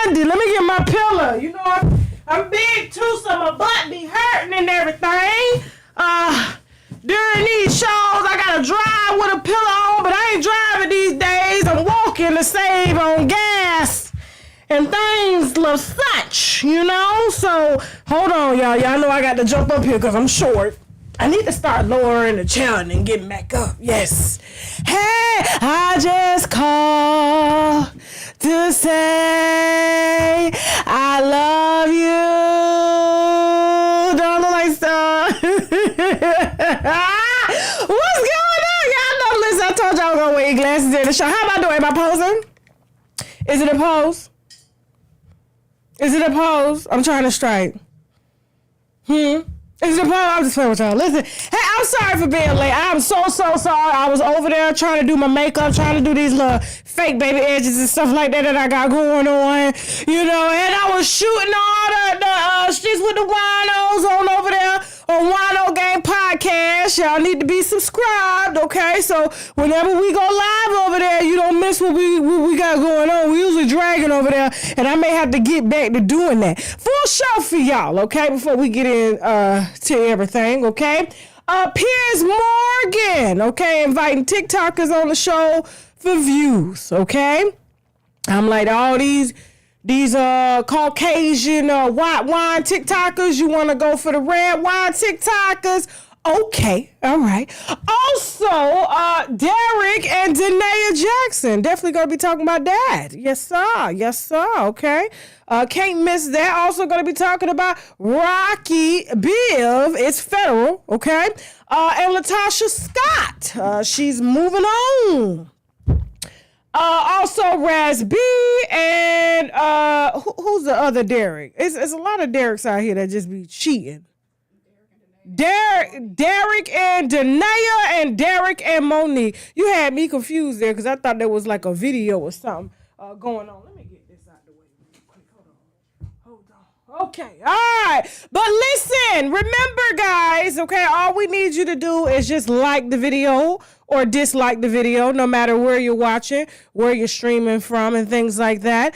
Monday. Let me get my pillow. You know, I'm big too, so my butt be hurting and everything. During these shows, I gotta drive with a pillow on, but I ain't driving these days. I'm walking to save on gas and things of such, you know? So, hold on, y'all. Y'all know I got to jump up here because I'm short. I need to start lowering the chair and then getting back up. Yes. Hey, I just called to say I love you. Don't look like so. What's going on? Y'all know, listen, I told y'all I was going to wear glasses in the show. How am I doing? Am I posing? Is it a pose? Is it a pose? I'm trying to strike. Is it a pose? I'm just playing with y'all. Listen, hey, I'm sorry for being late. I'm so sorry. I was over there trying to do my makeup, trying to do these little fake baby edges and stuff like that I got going on, you know, and I was shooting all the streets with the winos on over there on Wino Gang Podcast. Y'all need to be subscribed, okay? So whenever we go live over there, you don't miss what we got going on. We usually dragging over there, and I may have to get back to doing that. Full show for y'all, okay? Before we get in to everything, okay? Piers Morgan, okay? Inviting TikTokers on the show for views, okay? I'm like, all these Caucasian white wine TikTokers, you want to go for the red wine TikTokers? Okay, all right. Also, Derek and Danae Jackson, definitely going to be talking about that. Yes, sir, okay. Can't miss that. Also going to be talking about Rocky Biv. It's federal, okay. And Latocha Scott, she's moving on. Also Raz B and who's the other Derek? It's a lot of Dereks out here that just be cheating. Derek and Danae and Derek and Monique. You had me confused there because I thought there was like a video or something going on. Let me get this out the way real quick. Hold on. Okay, all right. But listen, remember guys, okay, all we need you to do is just like the video or dislike the video, no matter where you're watching, where you're streaming from, and things like that.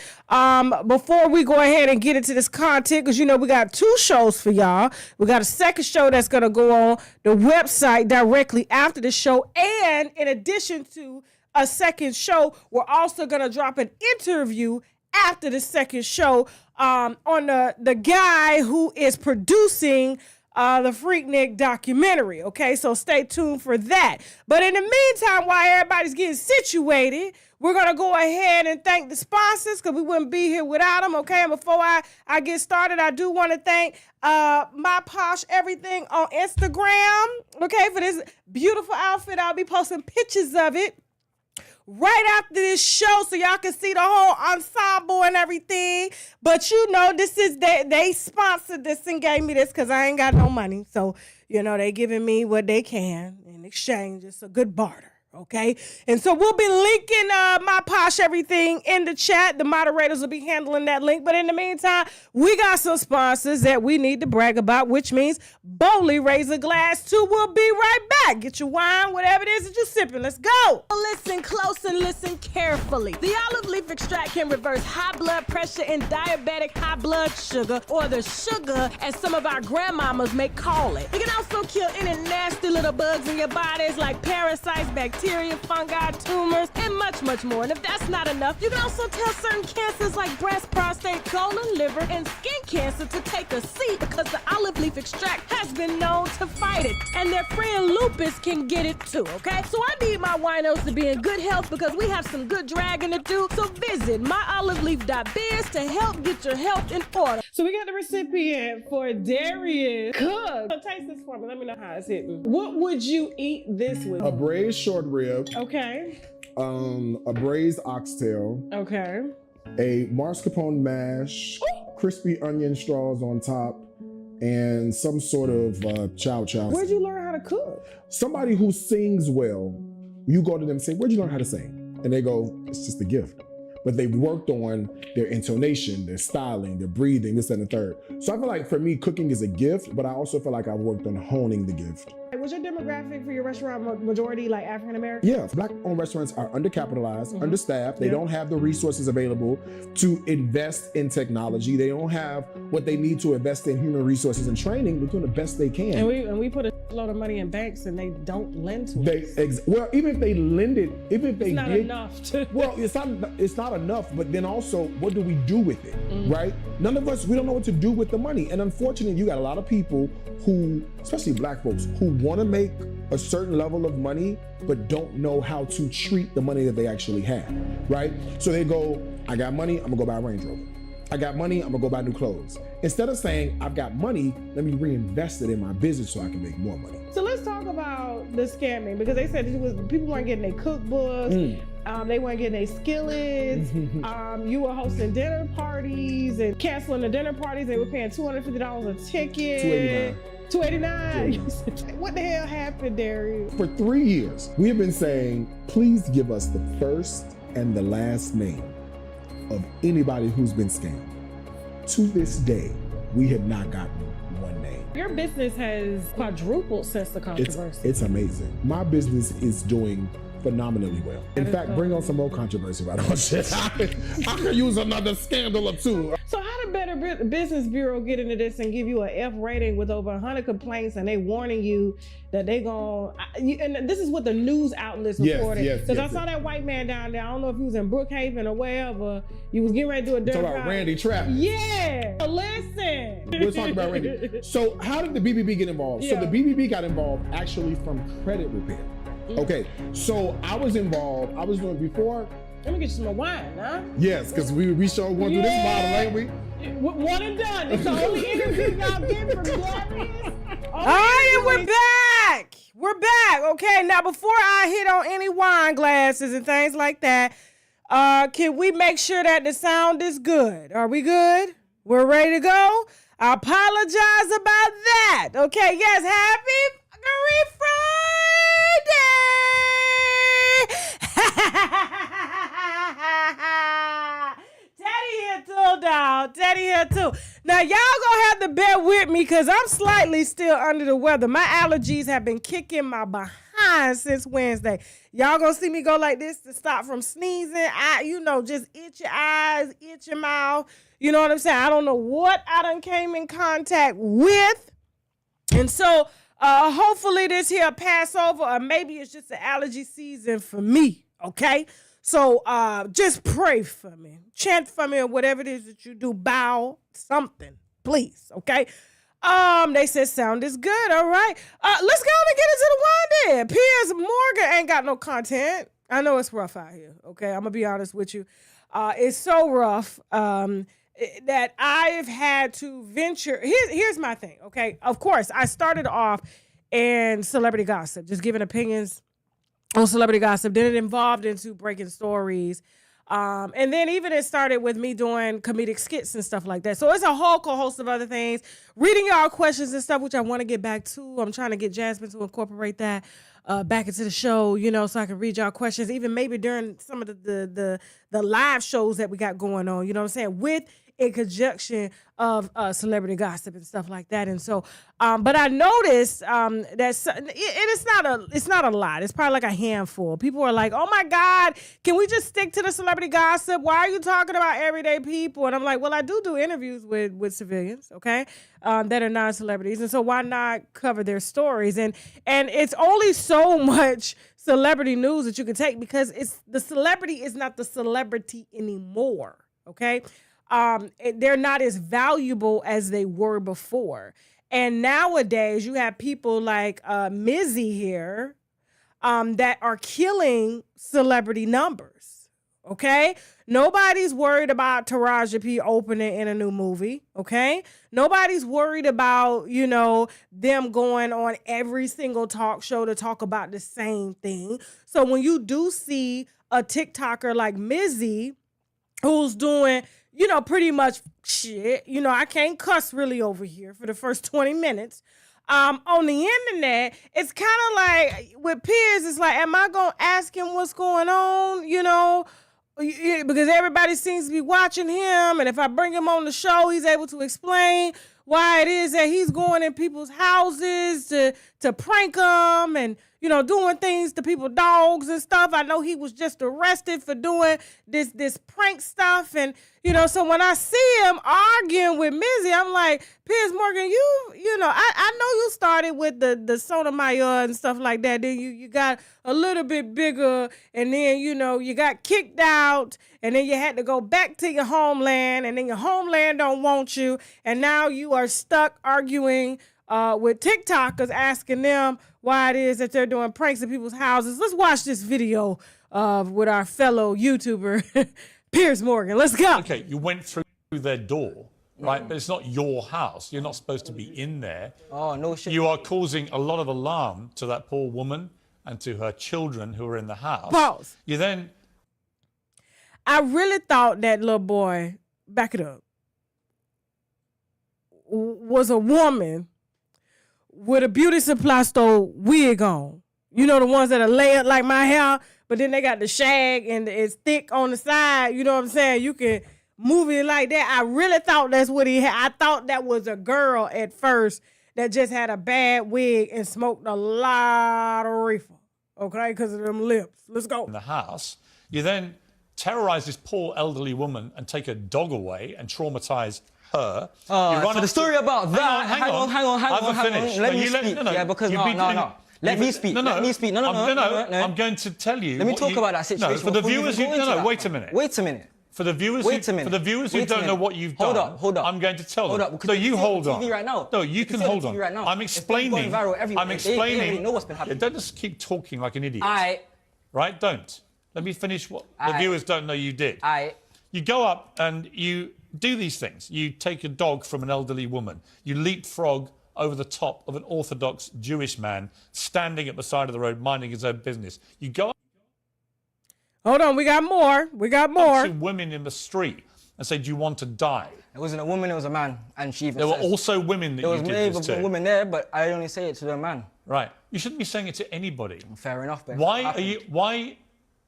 Before we go ahead and get into this content, because you know we got 2 shows for y'all. We got a second show that's going to go on the website directly after the show. And in addition to a second show, we're also going to drop an interview after the second show on the guy who is producing the Freaknik documentary, okay? So stay tuned for that. But in the meantime, while everybody's getting situated, we're going to go ahead and thank the sponsors because we wouldn't be here without them, okay? And before I get started, I do want to thank My Posh Everything on Instagram, okay, for this beautiful outfit. I'll be posting pictures of it right after this show so y'all can see the whole ensemble and everything. But you know, this is they sponsored this and gave me this because I ain't got no money. So, you know, they giving me what they can in exchange. It's a good barter. Okay, and so we'll be linking My Posh Everything in the chat. The moderators will be handling that link. But in the meantime, we got some sponsors that we need to brag about, which means boldly raise a glass to. We'll be right back. Get your wine, whatever it is that you're sipping. Let's go. Listen close and listen carefully. The olive leaf extract can reverse high blood pressure and diabetic high blood sugar, or the sugar as some of our grandmamas may call it. It can also kill any nasty little bugs in your bodies like parasites, bacteria, fungi, tumors, and much, much more. And if that's not enough, you can also tell certain cancers like breast, prostate, colon, liver, and skin cancer to take a seat because the olive leaf extract has been known to fight it. And their friend lupus can get it too, okay? So I need my winos to be in good health because we have some good dragging to do. So visit myoliveleaf.biz to help get your health in order. So we got the recipient for Darius Cook. So taste this for me. Let me know how it's hitting. What would you eat this with? A braised short rib. Okay. A braised oxtail. Okay. A mascarpone mash. Ooh. Crispy onion straws on top. And some sort of chow chow. Where'd you learn how to cook? Somebody who sings well. You go to them and say, where'd you learn how to sing? And they go, it's just a gift. But they've worked on their intonation, their styling, their breathing, this and the third. So I feel like for me, cooking is a gift, but I also feel like I've worked on honing the gift. was your demographic for your restaurant majority like African American? Yeah, Black-owned restaurants are undercapitalized, understaffed. They don't have the resources available to invest in technology. They don't have what they need to invest in human resources and training. They're doing the best they can. And we put a load of money in banks and they don't lend to us. Well, even if they lend it, even if they It's not did, enough to. well, it's not enough. But then also, what do we do with it, right? None of us, we don't know what to do with the money. And unfortunately, you got a lot of people who, especially Black folks, who want to make a certain level of money, but don't know how to treat the money that they actually have, right? So they go, I got money, I'm gonna go buy a Range Rover. I got money, I'm gonna go buy new clothes. Instead of saying, I've got money, let me reinvest it in my business so I can make more money. So let's talk about the scamming, because they said people weren't getting their cookbooks, they weren't getting their skillets, you were hosting dinner parties and canceling the dinner parties. They were paying $250 a ticket. $289. What the hell happened, Darius? For 3 years, we have been saying, please give us the first and the last name of anybody who's been scammed. To this day, we have not gotten one name. Your business has quadrupled since the controversy. It's amazing. My business is doing phenomenally well. In fact, bring on some more controversy about all shit. I could use another scandal or two. So how did Better Business Bureau get into this and give you an F rating with over 100 complaints, and they warning you that they and this is what the news outlets reported. Because I saw that white man down there. I don't know if he was in Brookhaven or wherever. You was getting ready to do a dirt Talk about Randy Trapp. Yeah. Listen. We're talking about Randy. So how did the BBB get involved? Yeah. So the BBB got involved actually from credit repair. Okay, so I was involved. I was doing before. Let me get you some more wine, huh? Yes, because we sure going through this bottle, ain't we? One and done. It's the only interview y'all get from Darius. All right, and we're back. We're back. Okay, now before I hit on any wine glasses and things like that, can we make sure that the sound is good? Are we good? We're ready to go? I apologize about that. Okay, yes, happy Teddy here too, dog. Teddy here too. Now, y'all gonna have to bear with me because I'm slightly still under the weather. My allergies have been kicking my behind since Wednesday. Y'all gonna see me go like this to stop from sneezing. Just itch your eyes, itch your mouth. You know what I'm saying? I don't know what I done came in contact with. And so, hopefully this here pass over, or maybe it's just the allergy season for me, okay? So just pray for me. Chant for me, or whatever it is that you do. Bow something, please, okay? They said sound is good, all right. Let's go and get into the wine then. Piers Morgan ain't got no content. I know it's rough out here, okay? I'm going to be honest with you. It's so rough that I've had to venture. Here's my thing, okay? Of course, I started off in celebrity gossip, just giving opinions on celebrity gossip. Then it evolved into breaking stories. And then even it started with me doing comedic skits and stuff like that. So it's a whole host of other things. Reading y'all questions and stuff, which I want to get back to. I'm trying to get Jasmine to incorporate that back into the show, so I can read y'all questions, even maybe during some of the live shows that we got going on, you know what I'm saying, in conjunction of celebrity gossip and stuff like that. And so, but I noticed that it's not a lot. It's probably like a handful. People are like, oh my God, can we just stick to the celebrity gossip? Why are you talking about everyday people? And I'm like, well, I do interviews with civilians, okay, that are non-celebrities. And so why not cover their stories? And it's only so much celebrity news that you can take, because the celebrity is not the celebrity anymore, okay? They're not as valuable as they were before. And nowadays you have people like Mizzy here that are killing celebrity numbers, okay? Nobody's worried about Taraji P opening in a new movie, okay? Nobody's worried about, them going on every single talk show to talk about the same thing. So when you do see a TikToker like Mizzy who's doing pretty much shit. I can't cuss really over here for the first 20 minutes. On the internet, it's kind of like with Piers, it's like, am I going to ask him what's going on? Because everybody seems to be watching him. And if I bring him on the show, he's able to explain why it is that he's going in people's houses to prank them and, doing things to people's dogs and stuff. I know he was just arrested for doing this prank stuff. And, so when I see him arguing with Mizzy, I'm like, Piers Morgan, I know you started with the Sotomayor and stuff like that. Then you got a little bit bigger, and then, you got kicked out, and then you had to go back to your homeland, and then your homeland don't want you, and now you are stuck arguing with TikTokers, asking them why it is that they're doing pranks in people's houses. Let's watch this video with our fellow YouTuber, Piers Morgan. Let's go. Okay, you went through their door, right? But it's not your house. You're not supposed to be in there. Oh, no shit. You are causing a lot of alarm to that poor woman and to her children who are in the house. Pause. You then... I really thought that little boy, back it up, was a woman with a beauty supply store wig on. The ones that are layered like my hair, but then they got the shag and it's thick on the side. You know what I'm saying? You can move it like that. I really thought that's what he had. I thought that was a girl at first that just had a bad wig and smoked a lot of reefer, okay, because of them lips. Let's go. In the house, you then terrorize this poor elderly woman and take her dog away and traumatize her. So the story about that. Hang on. Let me speak. Yeah, because no. Let me speak. No. I'm going to tell you. Let me talk about that situation. No, for the viewers who wait a minute. Wait a minute. For the viewers who don't know what you've done, hold up. I'm going to tell them. Hold up. No, you hold on. Right now. No, you can hold on. Right now. I'm explaining. I'm explaining. They know what's been happening. Don't just keep talking like an idiot. Right? Don't. Let me finish what the viewers don't know you did. You go up and you do these things. You take a dog from an elderly woman. You leapfrog over the top of an Orthodox Jewish man standing at the side of the road minding his own business. You go up. Hold on, we got more. To women in the street and say, do you want to die? It wasn't a woman, it was a man. And she even There were also women that you did this to. There was maybe a woman there, but I only say it to the man. Right. You shouldn't be saying it to anybody. Fair enough, but why,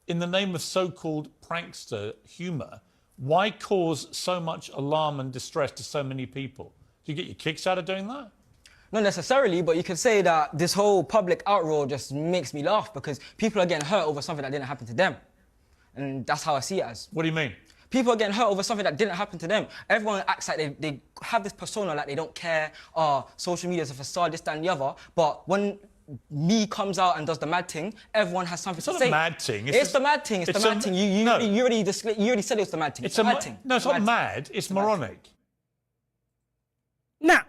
in the name of so-called prankster humour, why cause so much alarm and distress to so many people? Do you get your kicks out of doing that? Not necessarily, but you could say that this whole public outroar just makes me laugh because people are getting hurt over something that didn't happen to them. And that's how I see it as. What do you mean? People are getting hurt over something that didn't happen to them. Everyone acts like they have this persona like they don't care. Social media is a facade, this, that, and the other. But when me comes out and does the mad thing, everyone has something to say. It's not a mad thing. It's the mad thing. It's the mad thing. You already said it was the mad thing. It's the mad thing. No, it's not mad. It's moronic. Now,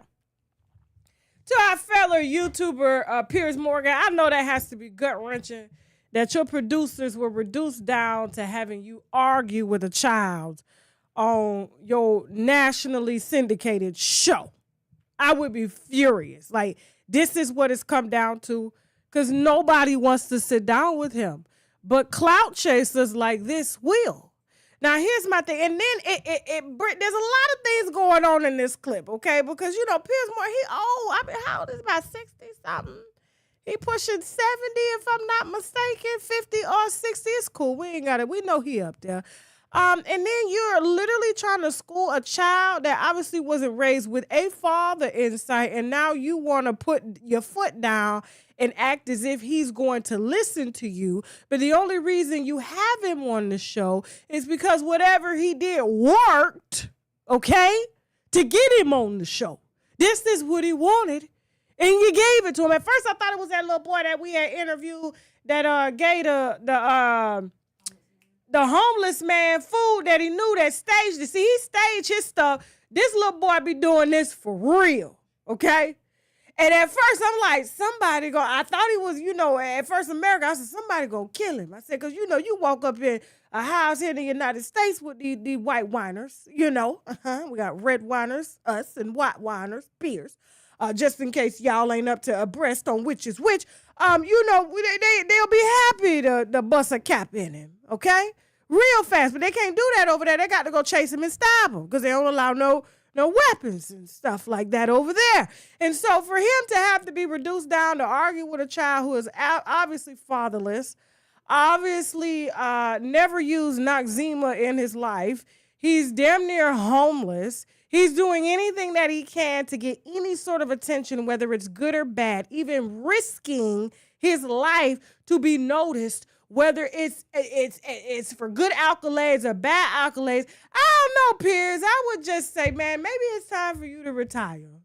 to our fellow YouTuber, Piers Morgan, I know that has to be gut-wrenching that your producers were reduced down to having you argue with a child on your nationally syndicated show. I would be furious. Like, this is what it's come down to because nobody wants to sit down with him. But clout chasers like this will. Now, here's my thing. And then there's a lot of things going on in this clip, okay? Because, Piers Morgan, how old is he? About 60-something. He pushing 70, if I'm not mistaken, 50 or 60. It's cool. We know he up there. And then you're literally trying to school a child that obviously wasn't raised with a father in sight, and now you want to put your foot down and act as if he's going to listen to you. But the only reason you have him on the show is because whatever he did worked, okay, to get him on the show. This is what he wanted. And you gave it to him. At first, I thought it was that little boy that we had interviewed that gave the homeless man food that he knew that staged it. See, he staged his stuff. This little boy be doing this for real, okay? And at first, I'm like, I thought he was, at First America, I said, somebody gonna kill him. I said, because, you walk up in a house here in the United States with the white whiners, We got red whiners, us, and white whiners, Piers. Just in case y'all ain't up to abreast on which is which, they'll be happy to bust a cap in him, okay? Real fast, but they can't do that over there. They got to go chase him and stab him because they don't allow no weapons and stuff like that over there. And so for him to have to be reduced down to argue with a child who is obviously fatherless, obviously never used Noxzema in his life, he's damn near homeless, He's doing anything that he can to get any sort of attention, whether it's good or bad, even risking his life to be noticed, whether it's for good accolades or bad accolades. I don't know, Piers. I would just say, man, maybe it's time for you to retire.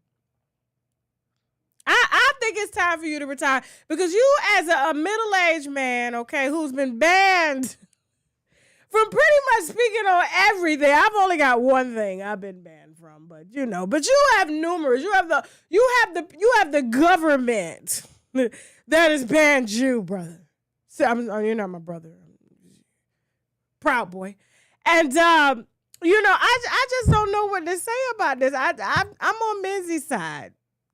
I think it's time for you to retire because you, as a middle-aged man, okay, who's been banned from pretty much speaking on everything. I've only got one thing I've been banned from, but you have numerous. You have the government that has banned you, brother. So you're not my brother. Proud boy. And I just don't know what to say about this. I'm on Menzies' side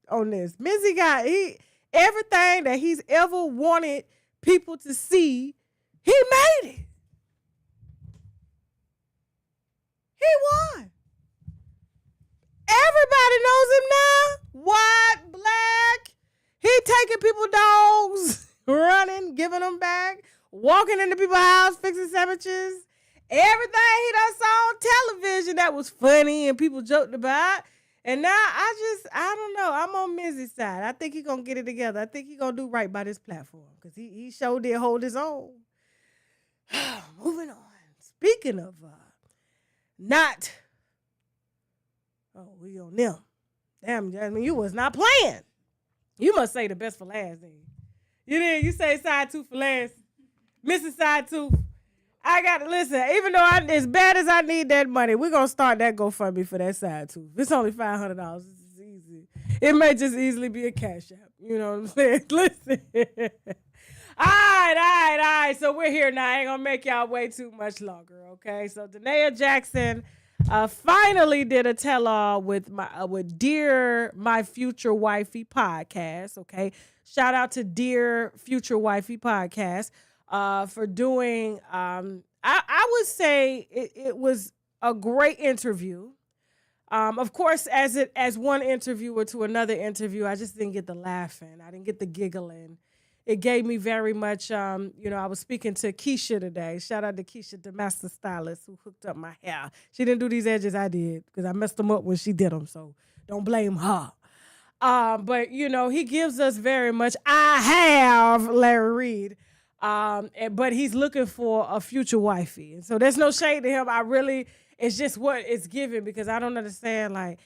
on this. Menzies got everything that he's ever wanted people to see, he made it. He won. Everybody knows him now. White, black. He taking people's dogs, running, giving them back, walking into people's house, fixing sandwiches. Everything he done saw on television that was funny and people joked about. And now I don't know. I'm on Menzies' side. I think he's going to get it together. I think he's going to do right by this platform because he sure did hold his own. Moving on. Speaking of we on them. Damn, Jasmine, you was not playing. You must say the best for last, then. You did. You say side tooth for last. Missing side tooth. I got to listen. Even though as bad as I need that money, we're going to start that GoFundMe for that side tooth. It's only $500. It's easy. It may just easily be a cash app. You know what I'm saying? Listen. All right. So we're here now. I ain't going to make y'all wait too much longer, okay? So Danae Jackson finally did a tell-all with Dear My Future Wifey podcast, okay? Shout out to Dear Future Wifey podcast for doing, I would say it was a great interview. Of course, as one interviewer to another interview, I just didn't get the laughing. I didn't get the giggling. It gave me very much, I was speaking to Keisha today. Shout out to Keisha, the master stylist who hooked up my hair. She didn't do these edges, I did, because I messed them up when she did them, so don't blame her. But, he gives us very much, I have Larry Reid, but he's looking for a future wifey. And so there's no shade to him. It's just what it's given because I don't understand, how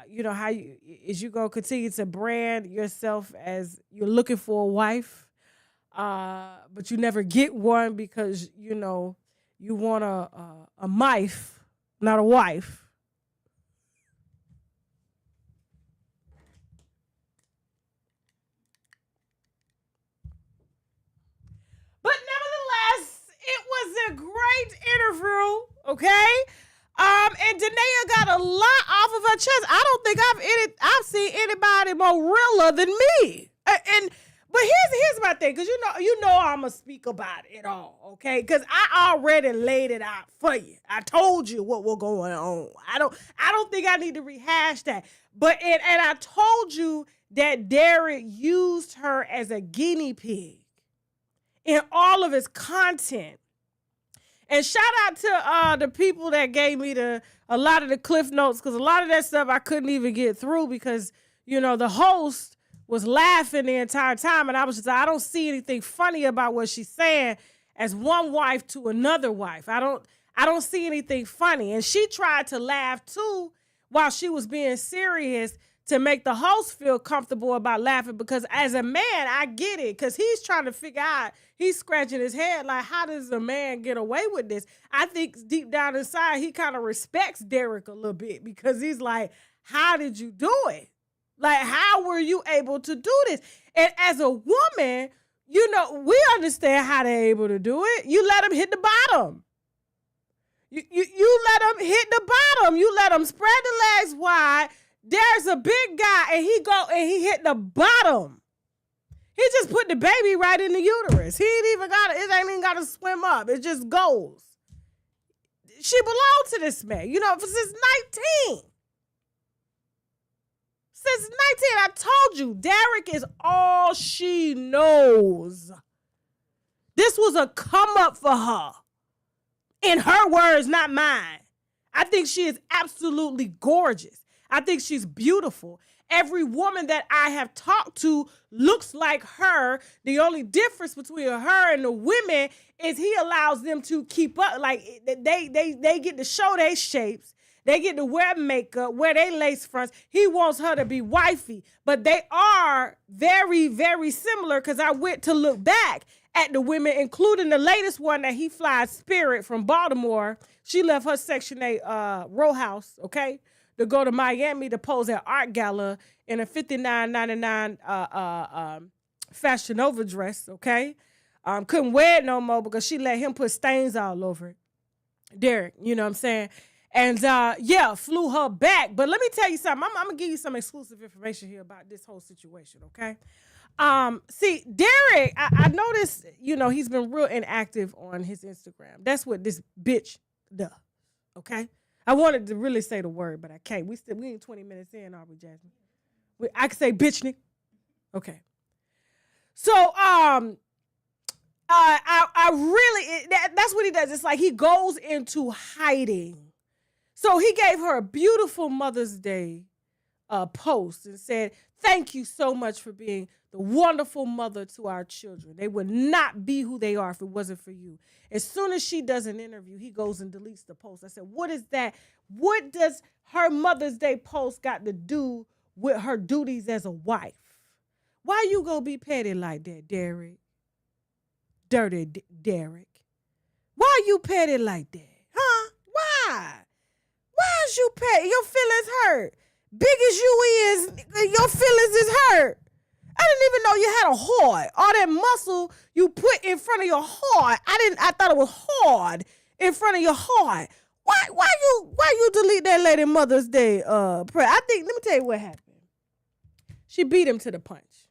you going to continue to brand yourself as you're looking for a wife. But you never get one because, you want a mife, not a wife. But nevertheless, it was a great interview, okay? And Danae got a lot off of her chest. I don't think I've seen anybody more realer than me. But here's my thing, because you know I'm going to speak about it all, okay? Because I already laid it out for you. I told you what was going on. I don't think I need to rehash that. But and I told you that Derek used her as a guinea pig in all of his content. And shout out to the people that gave me a lot of the cliff notes, because a lot of that stuff I couldn't even get through because, the host was laughing the entire time. And I was just I don't see anything funny about what she's saying as one wife to another wife. I don't see anything funny. And she tried to laugh too while she was being serious to make the host feel comfortable about laughing, because as a man, I get it, because he's trying to figure out, he's scratching his head like, how does a man get away with this? I think deep down inside, he kind of respects Derek a little bit, because he's like, how did you do it? Like, how were you able to do this? And as a woman, we understand how they're able to do it. You let them hit the bottom. You let them hit the bottom. You let them spread the legs wide. There's a big guy, and he hit the bottom. He just put the baby right in the uterus. It ain't even got to swim up. It just goes. She belonged to this man, since 19. Since 19, I told you, Derek is all she knows. This was a come up for her. In her words, not mine. I think she is absolutely gorgeous. I think she's beautiful. Every woman that I have talked to looks like her. The only difference between her and the women is he allows them to keep up. Like they get to show their shapes. They get to wear makeup, wear their lace fronts. He wants her to be wifey. But they are very, very similar because I went to look back at the women, including the latest one that he flies Spirit from Baltimore. She left her Section 8 row house, okay, to go to Miami to pose at Art Gala in a $59.99 Fashion Nova dress, okay? Couldn't wear it no more because she let him put stains all over it. Derek, you know what I'm saying? And flew her back. But let me tell you something. I'm going to give you some exclusive information here about this whole situation, okay? See, Derek, I noticed, he's been real inactive on his Instagram. That's what this bitch does, okay? I wanted to really say the word, but I can't. We ain't 20 minutes in, are we, Jasmine? I can say bitch, nigga. Okay. So, I really, that's what he does. It's like he goes into hiding. So he gave her a beautiful Mother's Day post and said, thank you so much for being the wonderful mother to our children. They would not be who they are if it wasn't for you. As soon as she does an interview, he goes and deletes the post. I said, what is that? What does her Mother's Day post got to do with her duties as a wife? Why you gonna be petty like that, Derek? Dirty Derek. Why you petty like that? Huh? Why? Why is you petty? Your feelings hurt. Big as you is, your feelings is hurt. I didn't even know you had a heart. All that muscle you put in front of your heart. I thought it was hard in front of your heart. Why you delete that lady Mother's Day prayer? I think, let me tell you what happened. She beat him to the punch.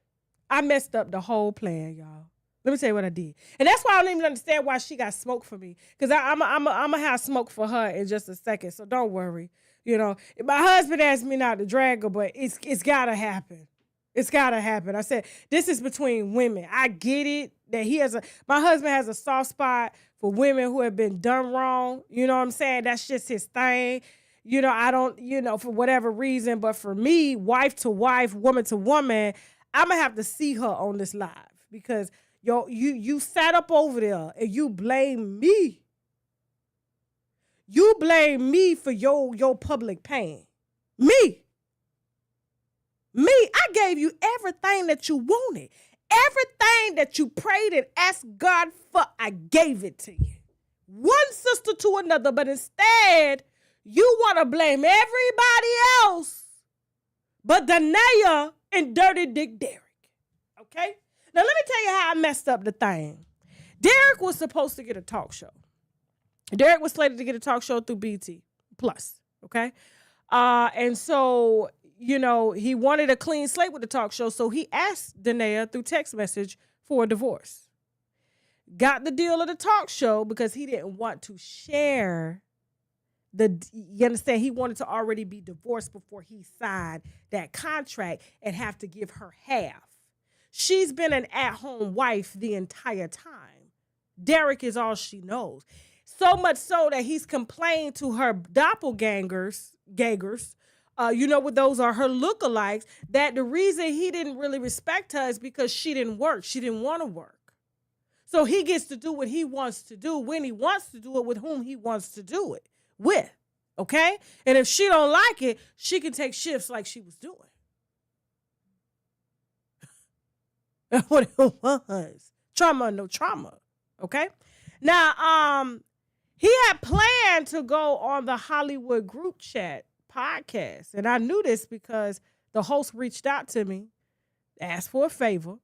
I messed up the whole plan, y'all. Let me tell you what I did. And that's why I don't even understand why she got smoke for me. Because I'm going to have smoke for her in just a second. So don't worry. My husband asked me not to drag her, but it's got to happen. It's got to happen. I said, this is between women. I get it that my husband has a soft spot for women who have been done wrong. You know what I'm saying? That's just his thing. I don't, for whatever reason. But for me, wife to wife, woman to woman, I'm going to have to see her on this live because you sat up over there and you blame me. You blame me for your public pain. Me. I gave you everything that you wanted. Everything that you prayed and asked God for, I gave it to you. One sister to another, but instead, you want to blame everybody else but Danae and Dirty Dick Derek. Okay? Now, let me tell you how I messed up the thing. Derek was supposed to get a talk show. Derek was slated to get a talk show through BT Plus, okay? And so, he wanted a clean slate with the talk show, so he asked Danae through text message for a divorce. Got the deal of the talk show because he didn't want to share you understand? He wanted to already be divorced before he signed that contract and have to give her half. She's been an at-home wife the entire time. Derek is all she knows. So much so that he's complained to her doppelgangers, what those are, her lookalikes, that the reason he didn't really respect her is because she didn't work. She didn't want to work. So he gets to do what he wants to do, when he wants to do it, with whom he wants to do it with, okay? And if she don't like it, she can take shifts like she was doing. That's what it was. Trauma, no trauma, okay? Now, he had planned to go on the Hollywood group chat podcast. And I knew this because the host reached out to me, asked for a favor.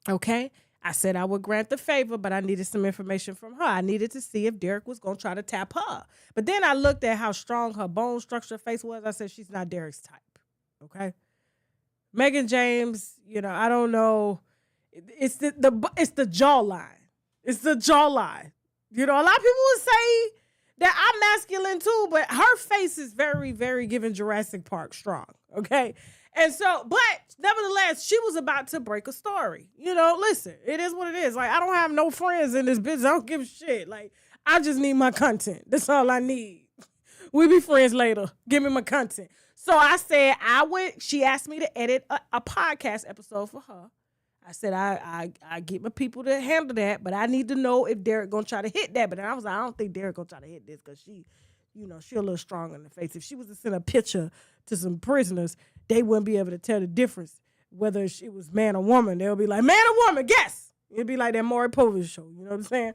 Okay. I said I would grant the favor, but I needed some information from her. I needed to see if Derek was going to try to tap her. But then I looked at how strong her bone structure face was. I said, she's not Derek's type. Okay. Megan James, I don't know. It's the jawline. It's the jawline. A lot of people would say that I'm masculine too, but her face is very, very giving Jurassic Park strong, okay? And so, but nevertheless, she was about to break a story. Listen, it is what it is. Like, I don't have no friends in this business. I don't give a shit. Like, I just need my content. That's all I need. We'll be friends later. Give me my content. So I said she asked me to edit a podcast episode for her. I said, I get my people to handle that, but I need to know if Derek gonna try to hit that. But then I was like, I don't think Derek gonna try to hit this because she a little strong in the face. If she was to send a picture to some prisoners, they wouldn't be able to tell the difference whether it was man or woman. They'll be like, man or woman, guess. It'd be like that Maury Povich show. You know what I'm saying?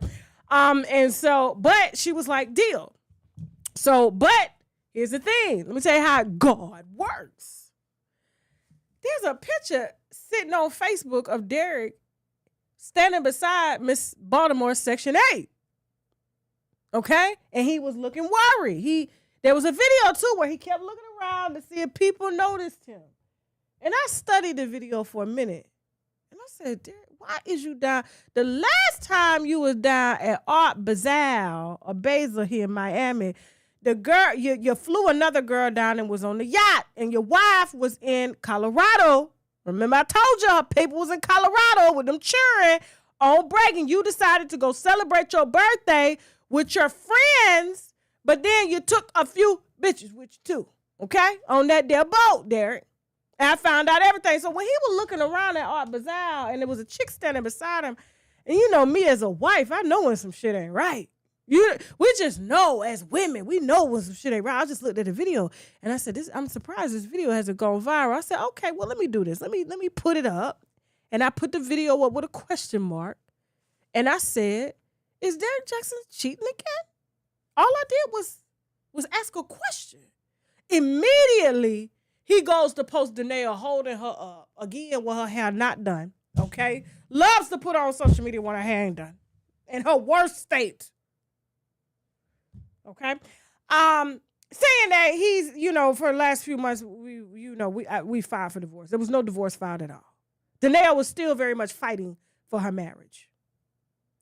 And so, but she was like, deal. So, but here's the thing. Let me tell you how God works. There's a picture sitting on Facebook of Derek standing beside Miss Baltimore Section 8. Okay? And he was looking worried. There was a video, too, where he kept looking around to see if people noticed him. And I studied the video for a minute. And I said, Derek, why is you down? The last time you was down at Art Basel or Basel here in Miami, the girl, you flew another girl down and was on the yacht. And your wife was in Colorado. Remember I told you her people was in Colorado with them children on break. And you decided to go celebrate your birthday with your friends, but then you took a few bitches with you too, okay? On that there boat, Derek. And I found out everything. So when he was looking around at Art Basel and there was a chick standing beside him, and you know me as a wife, I know when some shit ain't right. We just know as women, we know when some shit ain't right. I just looked at the video and I said, I'm surprised this video hasn't gone viral. I said, okay, well, let me do this. Let me put it up. And I put the video up with a question mark. And I said, is Derek Jackson cheating again? All I did was ask a question. Immediately, he goes to post Danae holding her up again with her hair not done. Okay, loves to put on social media when her hair ain't done, in her worst state. Okay, saying that he's for the last few months we filed for divorce. There was no divorce filed at all. Danae was still very much fighting for her marriage.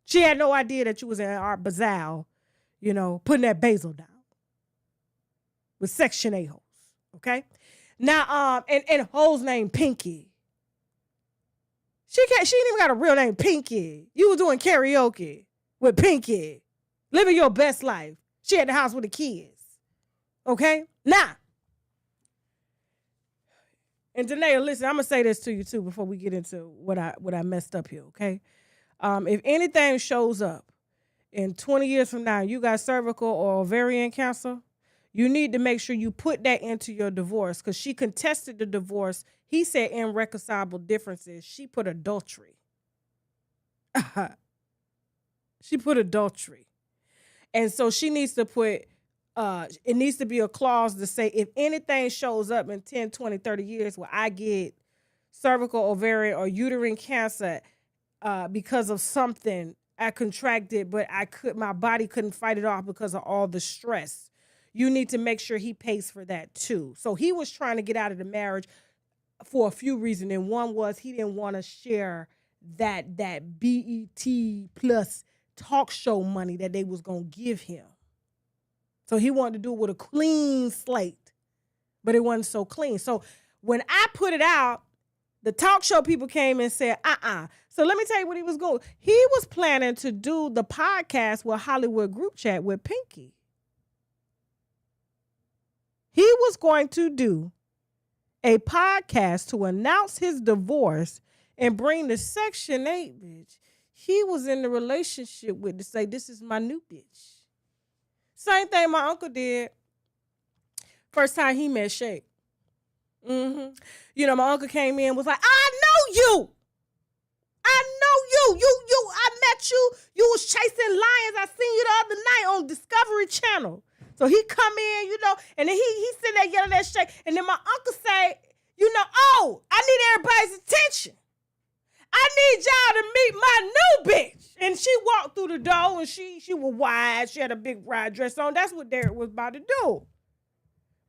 She had no idea that you was in Art Basel, putting that basil down with Section 8 hoes, okay? Now, and hoes named Pinky. She ain't even got a real name, Pinky. You was doing karaoke with Pinky, living your best life. She at the house with the kids, okay? Now, and Danae, listen, I'm gonna say this to you too before we get into what I messed up here, okay? If anything shows up in 20 years from now, you got cervical or ovarian cancer, you need to make sure you put that into your divorce because she contested the divorce. He said irreconcilable differences. She put adultery. She put adultery. And so she needs to put, it needs to be a clause to say if anything shows up in 10, 20, 30 years where I get cervical, ovarian, or uterine cancer, because of something I contracted, but my body couldn't fight it off because of all the stress. You need to make sure he pays for that too. So he was trying to get out of the marriage for a few reasons. And one was he didn't want to share that BET plus talk show money that they was going to give him. So he wanted to do it with a clean slate, but it wasn't so clean. So when I put it out, the talk show people came and said, So let me tell you what he was going. He was planning to do the podcast with Hollywood Group Chat with Pinky. He was going to do a podcast to announce his divorce and bring the Section 8 bitch he was in the relationship with to say, this is my new bitch. Same thing my uncle did first time he met Shake. My uncle came in and was like, I know you. I met you. You was chasing lions. I seen you the other night on Discovery Channel. So he come in, and then he sitting there yelling at Shake. And then my uncle say, I need everybody's attention. I need y'all to meet my new bitch. And she walked through the door and she was wide. She had a big bride dress on. That's what Derek was about to do.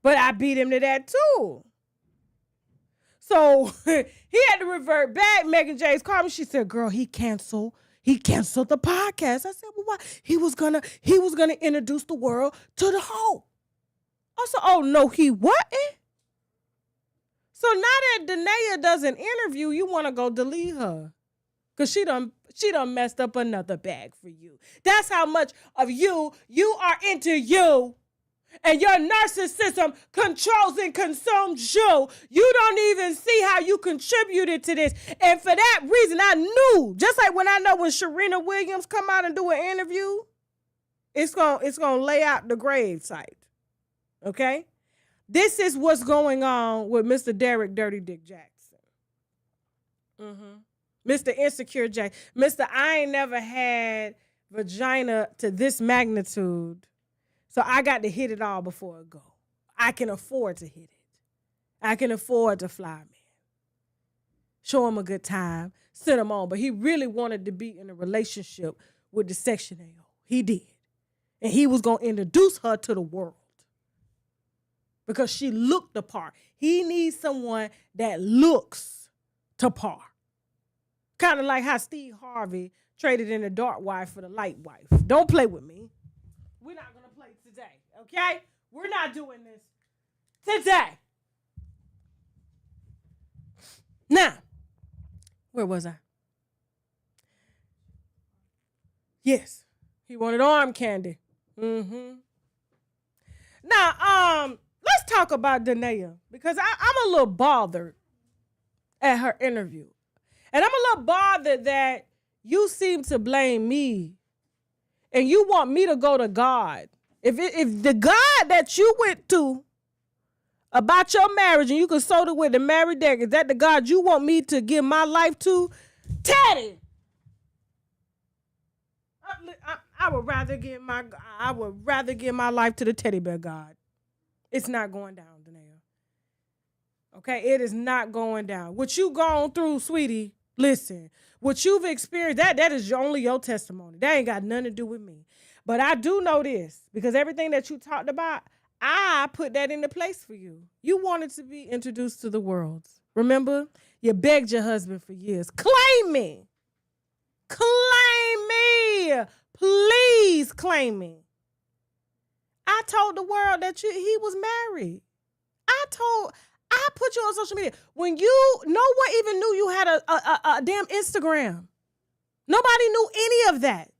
But I beat him to that too. So he had to revert back. Megan James called me. She said, girl, he canceled the podcast. I said, well, why? He was gonna introduce the world to the hoe. I said, oh no, he wasn't. So now that Danae does an interview, you want to go delete her. Because she done messed up another bag for you. That's how much of you are into you. And your narcissism controls and consumes you. You don't even see how you contributed to this. And for that reason, I knew, just like when I know when Serena Williams come out and do an interview, it's gonna lay out the grave site. Okay? This is what's going on with Mr. Derek Dirty Dick Jackson. Mr. Insecure Jack. Mr. I ain't never had vagina to this magnitude. So I got to hit it all before it go. I can afford to hit it. I can afford to fly man. Show him a good time. Send him on. But he really wanted to be in a relationship with the Section AO. He did. And he was going to introduce her to the world. Because she looked the part. He needs someone that looks to par. Kind of like how Steve Harvey traded in the dark wife for the light wife. Don't play with me. We're not going to play today, okay? We're not doing this today. Now, where was I? Yes, he wanted arm candy. Now, let's talk about Danae, because I'm a little bothered at her interview. And I'm a little bothered that you seem to blame me and you want me to go to God. If the God that you went to about your marriage and you consulted with the married deck, is that the God you want me to give my life to? Teddy! I would rather give my life to the teddy bear God. It's not going down, Danae. Okay, it is not going down. What you gone through, sweetie, listen. What you've experienced, that is only your testimony. That ain't got nothing to do with me. But I do know this, because everything that you talked about, I put that into place for you. You wanted to be introduced to the world. Remember? You begged your husband for years. Claim me. Claim me. Please claim me. I told the world that he was married. I put you on social media. When no one even knew you had a damn Instagram. Nobody knew any of that.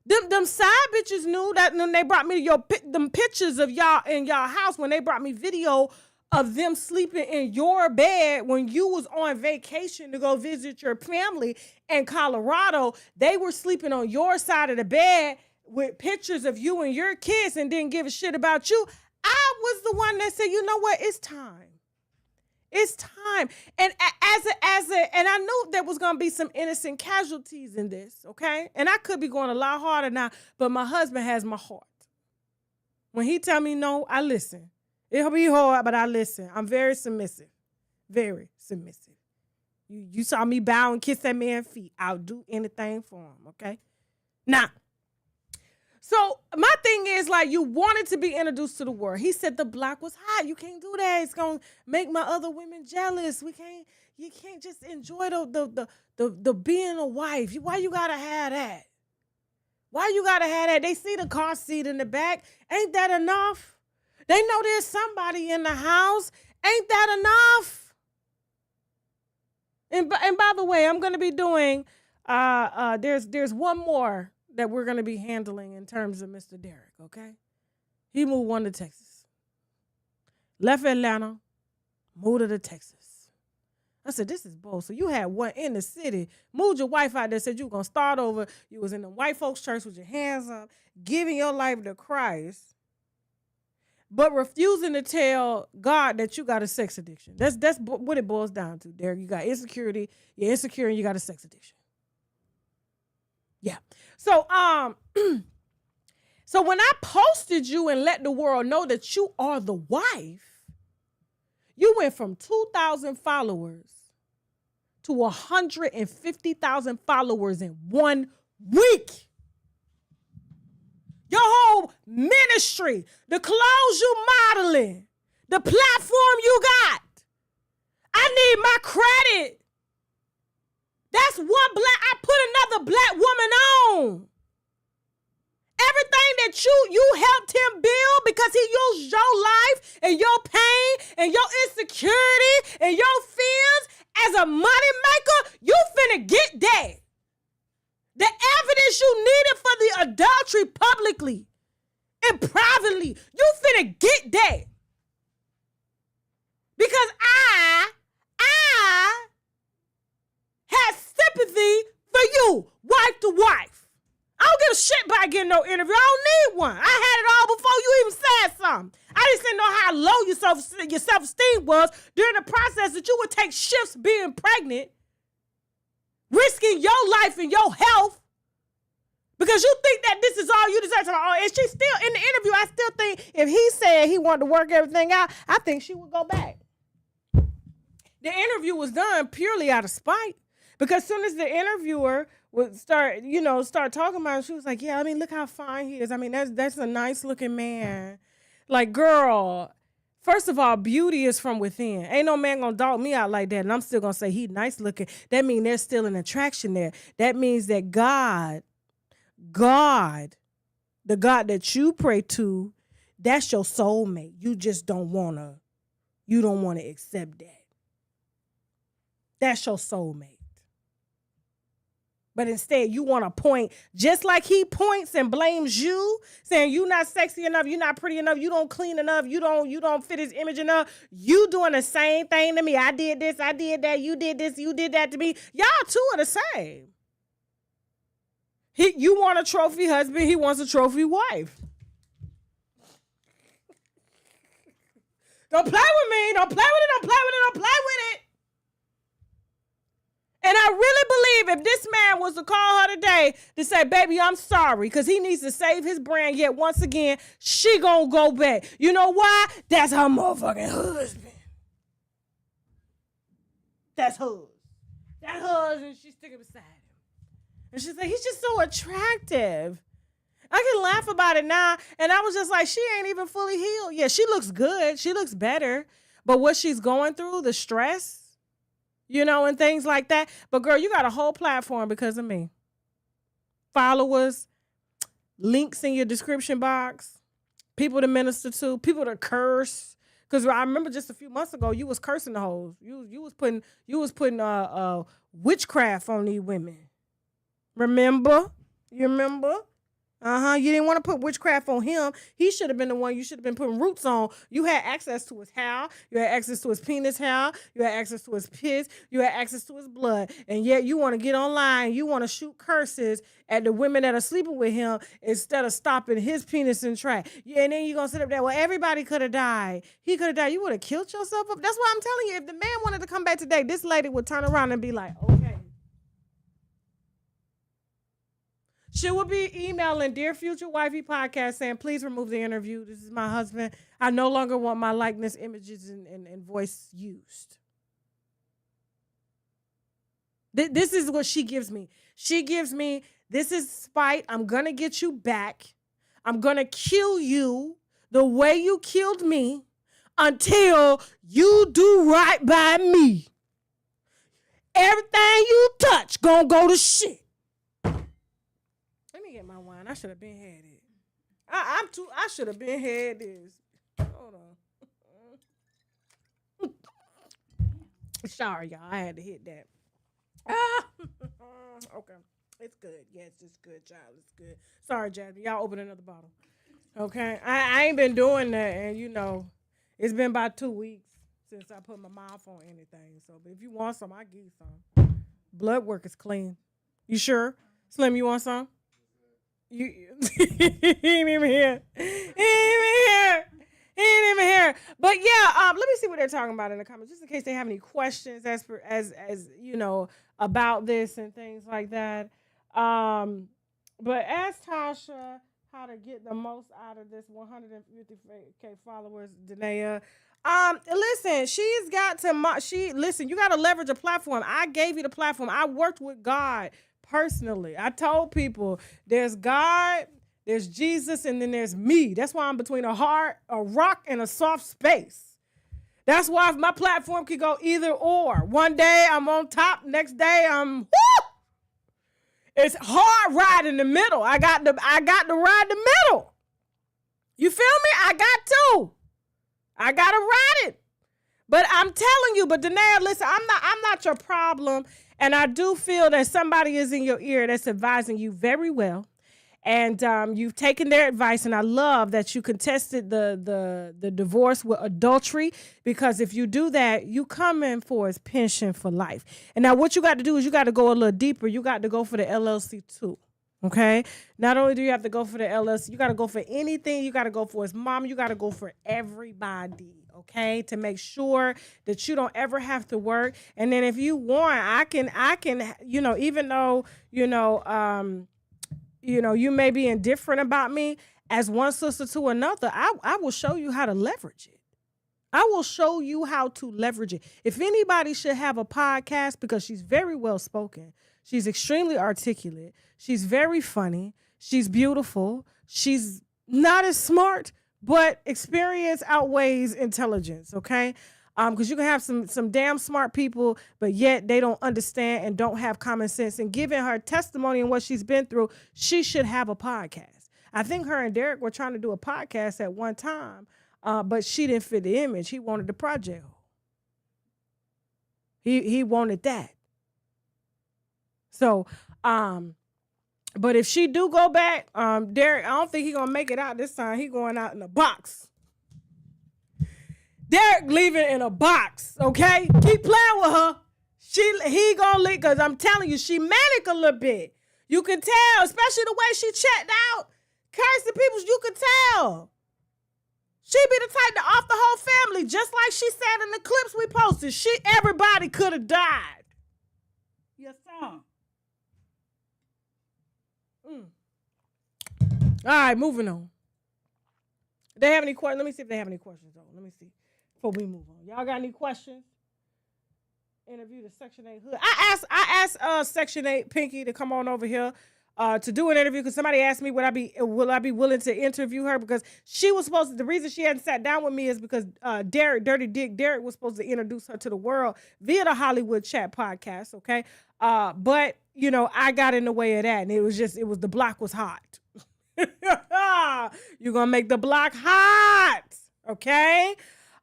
Them side bitches knew that when they brought me them pictures of y'all in y'all house, when they brought me video of them sleeping in your bed when you was on vacation to go visit your family in Colorado. They were sleeping on your side of the bed with pictures of you and your kids and didn't give a shit about you. I was the one that said, you know what? It's time. It's time. And and I knew there was gonna be some innocent casualties in this, okay? And I could be going a lot harder now, but my husband has my heart. When he tell me no, I listen. It'll be hard, but I listen. I'm very submissive. Very submissive. You saw me bow and kiss that man's feet. I'll do anything for him, okay? Now, so my thing is, like, you wanted to be introduced to the world. He said the block was hot. You can't do that. It's gonna make my other women jealous. You can't just enjoy the being a wife. Why you gotta have that? Why you gotta have that? They see the car seat in the back. Ain't that enough? They know there's somebody in the house. Ain't that enough? And by the way, I'm gonna be doing there's one more that we're going to be handling in terms of Mr. Derek, okay? He moved on to Texas. Left Atlanta, moved to Texas. I said, this is bold. So you had one in the city, moved your wife out there, said you were going to start over. You was in the white folks church with your hands up, giving your life to Christ, but refusing to tell God that you got a sex addiction. That's what it boils down to, Derek. You got insecurity, you're insecure, and you got a sex addiction. Yeah. So, so when I posted you and let the world know that you are the wife, you went from 2,000 followers to 150,000 followers in 1 week. Your whole ministry, the clothes you modeling, the platform you got. I need my credit. That's one I put another black woman on. Everything that you helped him build because he used your life and your pain and your insecurity and your fears as a money maker, you finna get that. The evidence you needed for the adultery publicly and privately. You finna get that. Because I had sympathy for you, wife to wife. I don't give a shit about getting no interview. I don't need one. I had it all before you even said something. I just didn't know how low your self-esteem was during the process that you would take shifts being pregnant, risking your life and your health, because you think that this is all you deserve. And she still, in the interview, I still think if he said he wanted to work everything out, I think she would go back. The interview was done purely out of spite. Because as soon as the interviewer would start talking about it, she was like, yeah, I mean, look how fine he is. I mean, that's a nice looking man. Like, girl, first of all, beauty is from within. Ain't no man gonna dog me out like that. And I'm still gonna say he nice looking. That means there's still an attraction there. That means that God, the God that you pray to, that's your soulmate. You just don't wanna accept that. That's your soulmate. But instead, you want to point, just like he points and blames you, saying you not sexy enough, you not pretty enough, you don't clean enough, you don't fit his image enough. You doing the same thing to me. I did this, I did that, you did this, you did that to me. Y'all two are the same. You want a trophy husband, he wants a trophy wife. Don't play with me, don't play with it, don't play with it, don't play with it. And I really believe if this man was to call her today to say, baby, I'm sorry, because he needs to save his brand, yet once again, she gonna go back. You know why? That's her motherfucking husband. That's hers. That husband, she's sticking beside him. And she's like, he's just so attractive. I can laugh about it now. And I was just like, she ain't even fully healed. Yeah, she looks good. She looks better. But what she's going through, the stress, and things like that. But girl, you got a whole platform because of me. Followers, links in your description box, people to minister to, people to curse. Because I remember just a few months ago, you was cursing the hoes. You was putting witchcraft on these women. Remember? You remember? You didn't want to put witchcraft on him. He should have been the one you should have been putting roots on. You had access to his hair. You had access to his penis hair. You had access to his piss. You had access to his blood. And yet you want to get online. You want to shoot curses at the women that are sleeping with him instead of stopping his penis in track. Yeah, and then you're going to sit up there, well, everybody could have died. He could have died. You would have killed yourself up. That's why I'm telling you, if the man wanted to come back today, this lady would turn around and be like, okay. She will be emailing Dear Future Wifey Podcast saying, please remove the interview. This is my husband. I no longer want my likeness, images, and voice used. This is what she gives me. She gives me, this is spite. I'm going to get you back. I'm going to kill you the way you killed me until you do right by me. Everything you touch gonna go to shit. Get my wine. I should have been had it. I should have been had this. Hold on. Sorry, y'all. I had to hit that. Okay. It's good. Yes, it's good, child. It's good. Sorry, Jasmine. Y'all open another bottle. Okay. I ain't been doing that, and it's been about 2 weeks since I put my mouth on anything. So, but if you want some, I'll give you some. Blood work is clean. You sure? Slim, you want some? He ain't even here. But yeah, let me see what they're talking about in the comments, just in case they have any questions as about this and things like that. But ask Tasha how to get the most out of this 150K followers, Danae. Listen, she's got to. Listen, you got to leverage a platform. I gave you the platform. I worked with God. Personally, I told people there's God, there's Jesus, and then there's me. That's why I'm between a rock, and a soft space. That's why my platform could go either or. One day I'm on top, next day I'm whoo! It's hard ride in the middle. I got to ride the middle. You feel me? I got to ride it. But I'm telling you, Danae, listen, I'm not your problem. And I do feel that somebody is in your ear that's advising you very well. And you've taken their advice, and I love that you contested the divorce with adultery, because if you do that, you come in for his pension for life. And now what you got to do is you got to go a little deeper. You got to go for the LLC too. Okay? Not only do you have to go for the LLC, you got to go for anything. You got to go for his mom. You got to go for everybody, okay? To make sure that you don't ever have to work. And then if you want, I can, even though, you may be indifferent about me, as one sister to another, I will show you how to leverage it. I will show you how to leverage it. If anybody should have a podcast, because she's very well spoken, she's extremely articulate, she's very funny, she's beautiful, she's not as smart, but experience outweighs intelligence, okay? Because you can have some damn smart people, but yet they don't understand and don't have common sense. And given her testimony and what she's been through, she should have a podcast. I think her and Derek were trying to do a podcast at one time, but she didn't fit the image. He wanted the project. He wanted that. So, but if she do go back, Derek, I don't think he's going to make it out this time. He going out in a box. Derek leaving in a box, okay? Keep playing with her. He gonna leave, because I'm telling you, she manic a little bit. You can tell, especially the way she checked out. Kirsten Peoples, you can tell. She be the type to off the whole family, just like she said in the clips we posted. Everybody could have died. Yes, sir. All right, moving on. They have any questions? Let me see if they have any questions, though. Let me see before we move on. Y'all got any questions? Interview the Section 8 hood. I asked Section 8 Pinky to come on over here to do an interview, because somebody asked me will I be willing to interview her, because she was supposed to. The reason she hadn't sat down with me is because Dirty Dick Derek was supposed to introduce her to the world via the Hollywood Chat podcast. Okay, but I got in the way of that, and it was the block was hot. You're gonna make the block hot, okay?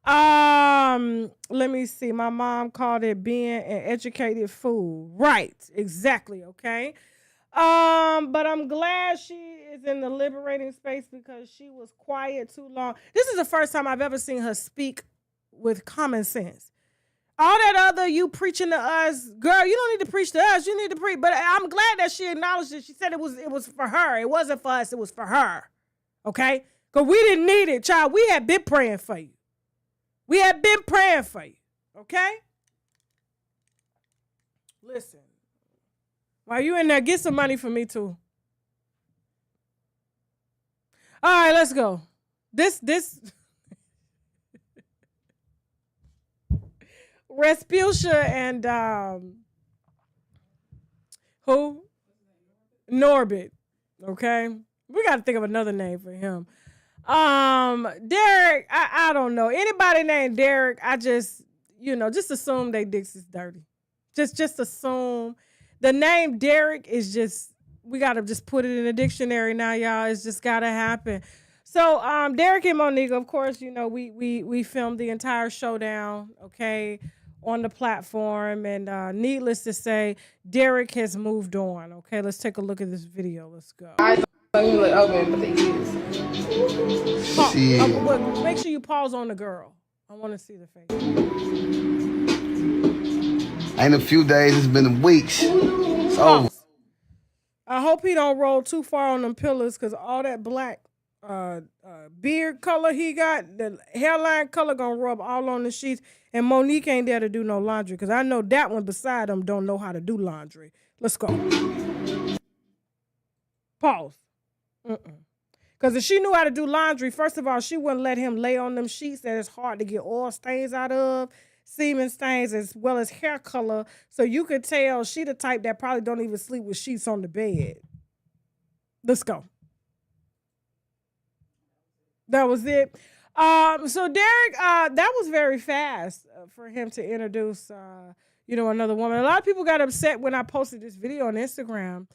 Let me see. My mom called it being an educated fool. Right, exactly, okay? But I'm glad she is in the liberating space, because she was quiet too long. This is the first time I've ever seen her speak with common sense. All that other you preaching to us, girl, you don't need to preach to us. You need to preach. But I'm glad that she acknowledged it. She said it was for her. It wasn't for us. It was for her. Okay? Because we didn't need it, child. We had been praying for you. We had been praying for you. Okay? Listen. While you in there, get some money for me, too. All right, let's go. This... Respucia and who? Norbit. Okay. We got to think of another name for him. Derek, I don't know. Anybody named Derek, I just assume they dicks is dirty. Just assume. The name Derek is just, we got to just put it in a dictionary now, y'all. It's just got to happen. So, Derek and Monique, of course, we filmed the entire showdown, okay, on the platform, and needless to say, Derek has moved on. Okay, let's take a look at this video. Let's go. I thought you look open, but they use. Make sure you pause on the girl. I want to see the face. Ain't a few days, it's been weeks. It's over. I hope he don't roll too far on them pillars, because all that black beard color he got, the hairline color gonna rub all on the sheets. And Monique ain't there to do no laundry, because I know that one beside him don't know how to do laundry. Let's go. Pause. Because if she knew how to do laundry, first of all, she wouldn't let him lay on them sheets that it's hard to get oil stains out of, semen stains, as well as hair color. So you could tell she the type that probably don't even sleep with sheets on the bed. Let's go. That was it. So Derek, that was very fast for him to introduce, another woman. A lot of people got upset when I posted this video on Instagram,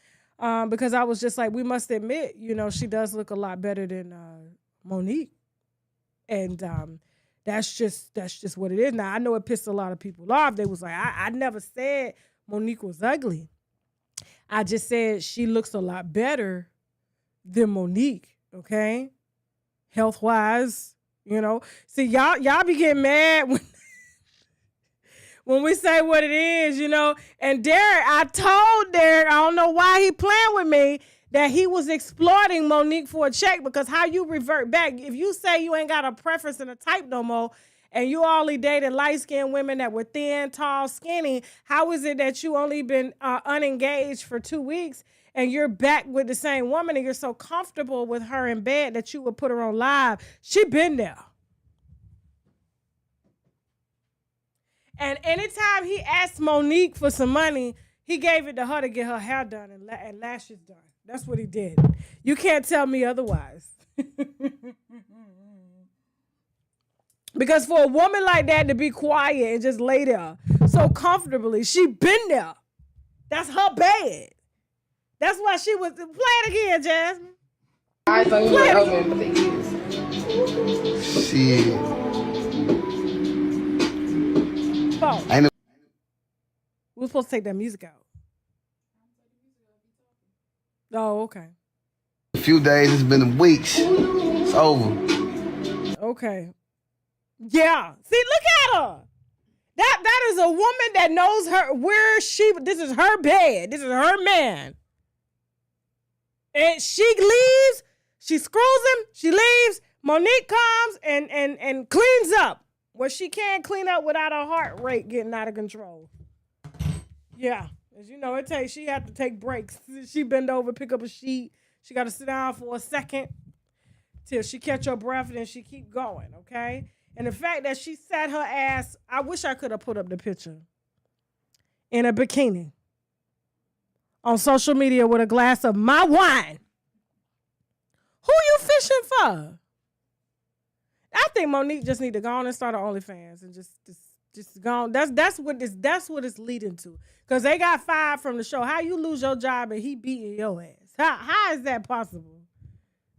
because I was just like, we must admit, she does look a lot better than Monique, and that's just what it is. Now I know it pissed a lot of people off. They was like, I never said Monique was ugly. I just said she looks a lot better than Monique, okay? Health-wise, you know. See, y'all be getting mad when we say what it is, you know. And Derek, I told Derek, I don't know why he playing with me, that he was exploiting Monique for a check, because how you revert back, if you say you ain't got a preference and a type no more, and you only dated light-skinned women that were thin, tall, skinny, how is it that you only been unengaged for 2 weeks and you're back with the same woman and you're so comfortable with her in bed that you would put her on live? She been there. And anytime he asked Monique for some money, he gave it to her to get her hair done and lashes done. That's what he did. You can't tell me otherwise. Because for a woman like that to be quiet and just lay there so comfortably, she been there. That's her bed. That's why she was. Play it again, Jasmine. I thought you were open, but they used. Shit. I know. We were supposed to take that music out. Oh, okay. A few days, it's been weeks. It's over. Okay. Yeah. See, look at her. That is a woman that knows this is her bed. This is her man. And she leaves, she screws him, she leaves. Monique comes and cleans up what she can clean up without her heart rate getting out of control. Yeah. As you know, she had to take breaks. She bend over, pick up a sheet. She got to sit down for a second till she catch her breath, and then she keep going, okay? And the fact that she sat her ass, I wish I could have put up the picture, in a bikini on social media with a glass of my wine. Who you fishing for? I think Monique just need to go on and start her OnlyFans and just go on. That's what it's leading to. Because they got fired from the show. How you lose your job and he beating your ass? How is that possible?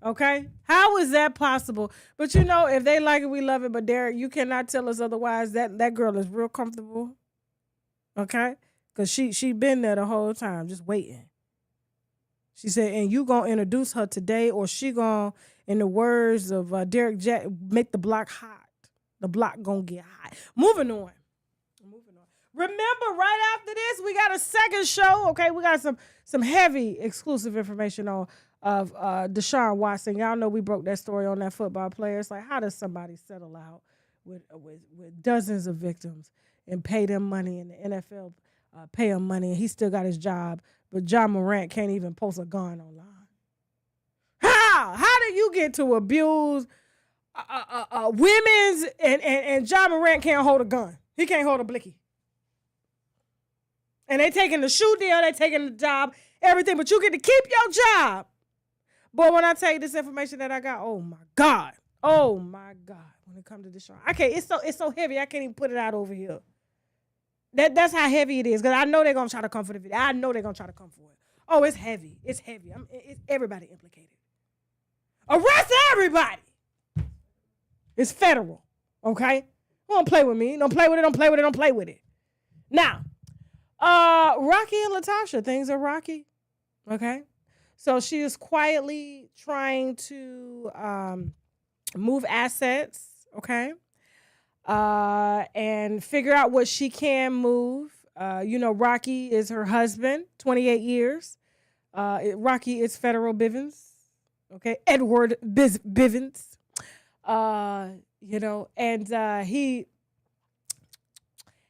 Okay? How is that possible? But you know, if they like it, we love it. But Derek, you cannot tell us otherwise. That girl is real comfortable. Okay? Because she been there the whole time, just waiting. She said, and you going to introduce her today, or she going to, in the words of Derek Jack, make the block hot. The block going to get hot. Moving on. Remember, right after this, we got a second show. Okay, we got some heavy exclusive information of Deshaun Watson. Y'all know we broke that story on that football player. It's like, how does somebody settle out with dozens of victims and pay them money, and the NFL pay him money, and he still got his job, but John Morant can't even post a gun online? How do you get to abuse women's and John Morant can't hold a gun? He can't hold a blicky. And they taking the shoe deal, they taking the job, everything, but you get to keep your job. Boy, when I tell you this information that I got, oh my God, when it comes to this show, it's so heavy, I can't even put it out over here. That's how heavy it is, because I know they're gonna try to come for the video. I know they're gonna try to come for it. Oh, it's heavy. It's heavy. It's everybody implicated. Arrest everybody. It's federal. Okay? Don't play with me. Don't play with it. Don't play with it. Don't play with it. Now, Rocky and Latocha, things are rocky. Okay? So she is quietly trying to move assets, okay? And figure out what she can move. Rocky is her husband, 28 years. Rocky is federal Bivens. Okay, Edward Bivens. And he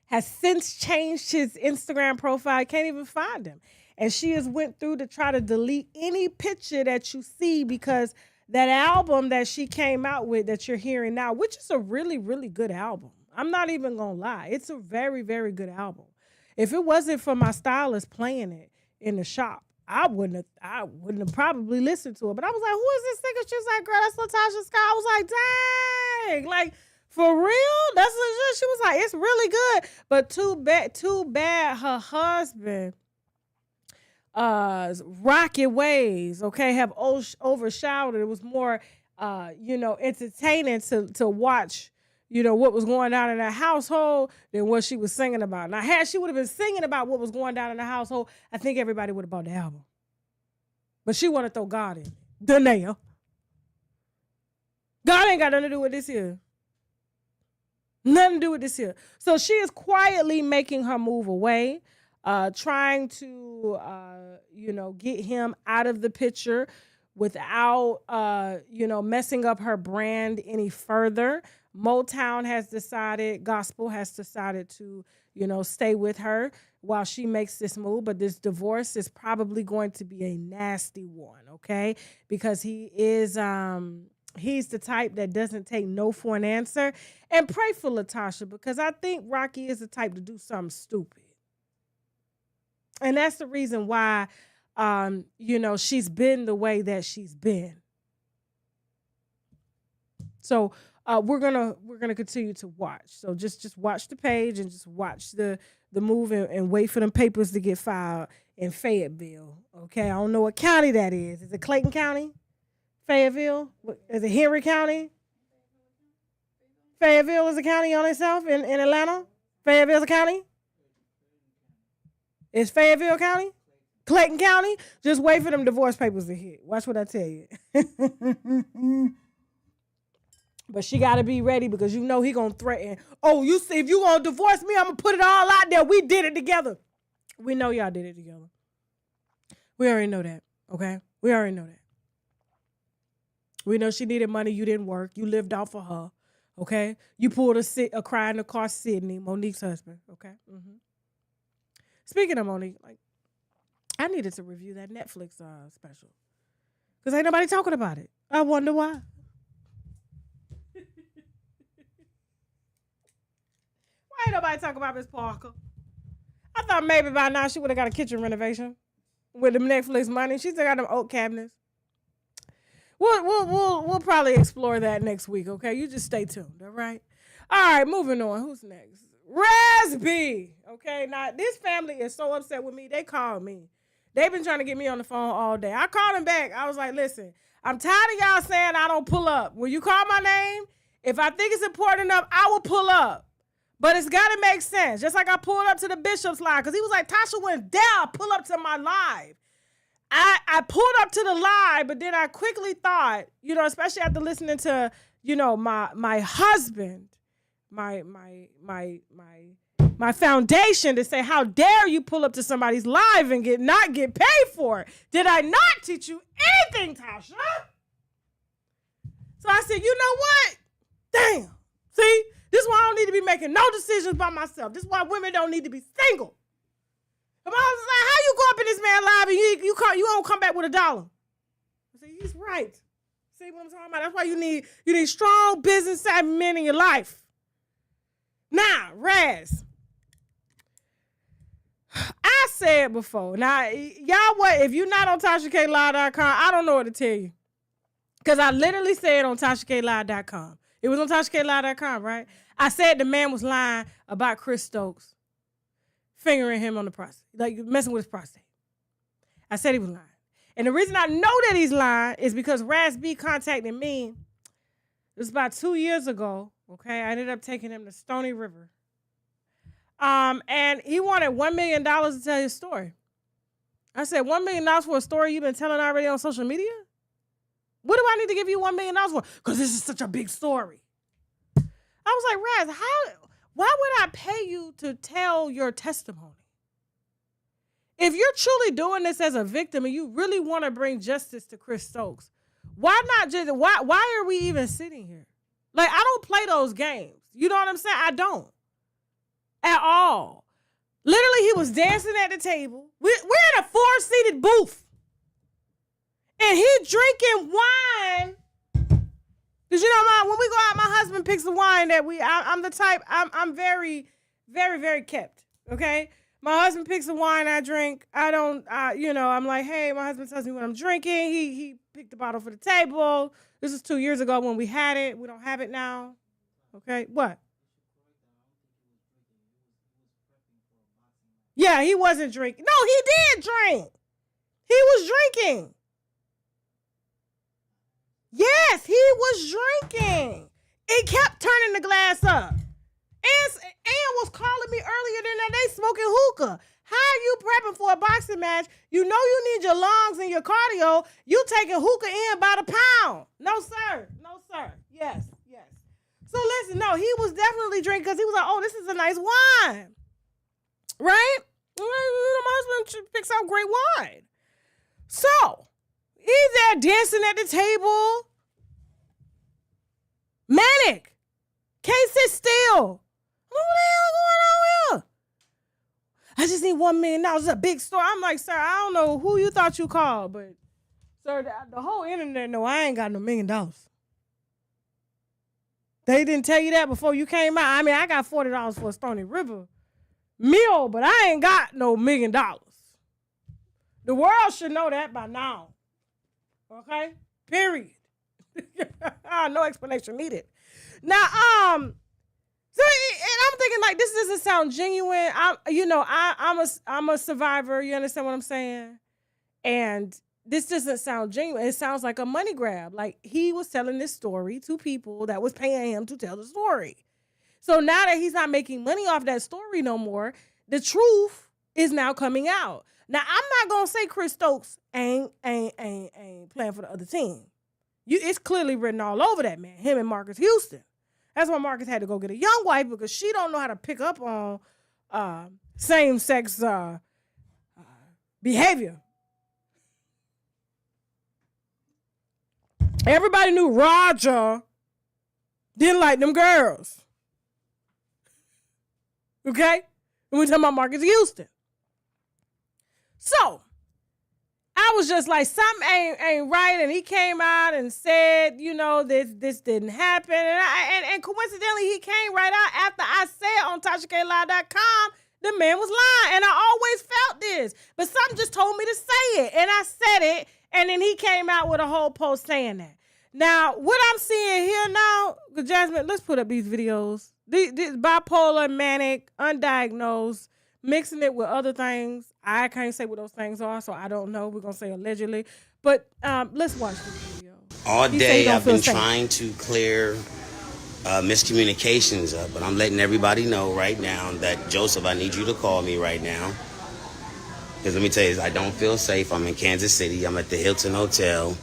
has since changed his Instagram profile. Can't even find him. And she has went through to try to delete any picture that you see, because that album that she came out with that you're hearing now, which is a really, really good album. I'm not even going to lie. It's a very, very good album. If it wasn't for my stylist playing it in the shop, I wouldn't have probably listened to it. But I was like, who is this nigga? She was like, girl, that's Latocha Scott. I was like, dang, like, for real? That's legit. She was like, it's really good. But too bad her husband, rocket ways, okay, have overshadowed. It was more, entertaining to watch, what was going on in that household than what she was singing about. Now, had she would have been singing about what was going down in the household, I think everybody would have bought the album. But she want to throw God in it. Danae. God ain't got nothing to do with this here. Nothing to do with this here. So she is quietly making her move away, trying to, get him out of the picture without, messing up her brand any further. Motown has decided, gospel has decided to, stay with her while she makes this move. But this divorce is probably going to be a nasty one, okay? Because he is... he's the type that doesn't take no for an answer. And pray for Latocha, because I think Rocky is the type to do something stupid. And that's the reason why, she's been the way that she's been. So we're gonna continue to watch. So just watch the page and just watch the move and wait for them papers to get filed in Fayetteville. Okay, I don't know what county that is. Is it Clayton County? Fayetteville? Is it Henry County? Fayetteville is a county on itself in Atlanta? Fayetteville's a county? Is Fayetteville County? Clayton County? Just wait for them divorce papers to hit. Watch what I tell you. But she got to be ready because he going to threaten. Oh, you see, if you going to divorce me, I'm going to put it all out there. We did it together. We know y'all did it together. We already know that, okay? We already know that. We know she needed money. You didn't work. You lived off of her, okay? You pulled a cry in the car, Sydney, Monique's husband, okay? Mm-hmm. Speaking of Monique, I needed to review that Netflix special because ain't nobody talking about it. I wonder why. Why ain't nobody talking about Miss Parker? I thought maybe by now she would have got a kitchen renovation with the Netflix money. She still got them oak cabinets. We'll probably explore that next week, okay? You just stay tuned, all right? All right, moving on. Who's next? Raspy, okay? Now, this family is so upset with me. They called me. They've been trying to get me on the phone all day. I called them back. I was like, listen, I'm tired of y'all saying I don't pull up. When you call my name, if I think it's important enough, I will pull up. But it's got to make sense. Just like I pulled up to the Bishop's live because he was like, Tasha went down, pull up to my live. I pulled up to the live, but then I quickly thought, especially after listening to, my husband, my foundation to say, how dare you pull up to somebody's live and not get paid for it? Did I not teach you anything, Tasha? So I said, you know what? Damn. See, this is why I don't need to be making no decisions by myself. This is why women don't need to be single. I was like, how you go up in this man live and you don't come back with $1? I said, he's right. See what I'm talking about? That's why you need strong business savvy men in your life. Now, Raz. I said before. Now, y'all what? If you're not on TashaKLive.com, I don't know what to tell you. Because I literally said on TashaKLive.com. It was on TashaKLive.com, right? I said the man was lying about Chris Stokes fingering him on the prostate, like messing with his prostate. I said he was lying. And the reason I know that he's lying is because Raz B contacted me. It was about 2 years ago, okay? I ended up taking him to Stony River. And he wanted $1 million to tell his story. I said, $1 million for a story you've been telling already on social media? What do I need to give you $1 million for? Because this is such a big story. I was like, Raz, why would I pay you to tell your testimony? If you're truly doing this as a victim and you really want to bring justice to Chris Stokes, why are we even sitting here? Like, I don't play those games. You know what I'm saying? I don't. At all. Literally, he was dancing at the table. We're in a 4-seated booth. And he drinking wine. Because when we go out, my husband picks the wine that I'm the type, I'm very, very, very kept. Okay? My husband picks the wine I drink. I don't, I'm like, hey, my husband tells me what I'm drinking. He picked the bottle for the table. This was 2 years ago when we had it. We don't have it now. Okay? What? Yeah, he wasn't drinking. No, he did drink. He was drinking. Yes, he was drinking. It kept turning the glass up. And was calling me earlier than that day smoking hookah. How you prepping for a boxing match, you know you need your lungs and your cardio. You taking hookah in by the pound. No, sir. No, sir. Yes. So listen, no, he was definitely drinking because he was like, oh, this is a nice wine. Right? My husband picks out great wine. So, he's there dancing at the table. Manic. Can't sit still. What the hell going on here? I just need $1 million. It's a big store. I'm like, sir, I don't know who you thought you called, but sir, the whole internet know I ain't got no $1 million. They didn't tell you that before you came out. I mean, I got $40 for a Stony River meal, but I ain't got no $1 million. The world should know that by now. Okay? Period. No explanation needed. Now, so, and I'm thinking like this doesn't sound genuine. I'm a survivor. You understand what I'm saying? And this doesn't sound genuine. It sounds like a money grab. Like he was telling this story to people that was paying him to tell the story. So now that he's not making money off that story no more, the truth is now coming out. Now I'm not gonna say Chris Stokes ain't playing for the other team. It's clearly written all over that man. Him and Marcus Houston. That's why Marcus had to go get a young wife because she don't know how to pick up on same-sex behavior. Everybody knew Roger didn't like them girls. Okay? And we're talking about Marcus Houston. So, I was just like, something ain't right. And he came out and said, this didn't happen. And coincidentally, he came right out after I said on tashaklive.com, the man was lying. And I always felt this. But something just told me to say it. And I said it. And then he came out with a whole post saying that. Now, what I'm seeing here now, Jasmine, let's put up these videos. These bipolar, manic, undiagnosed, mixing it with other things. I can't say what those things are, so I don't know. We're going to say allegedly. But let's watch this video. All day I've been trying to clear miscommunications up, but I'm letting everybody know right now that, Joseph, I need you to call me right now. Because let me tell you, I don't feel safe. I'm in Kansas City. I'm at the Hilton Hotel.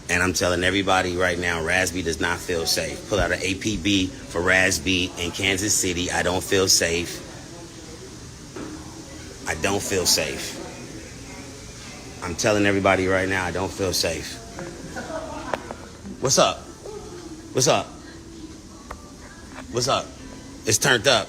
And I'm telling everybody right now, Rasby does not feel safe. Pull out an APB for Rasby in Kansas City. I don't feel safe. I don't feel safe. I'm telling everybody right now, I don't feel safe. What's up? What's up? What's up? It's turned up.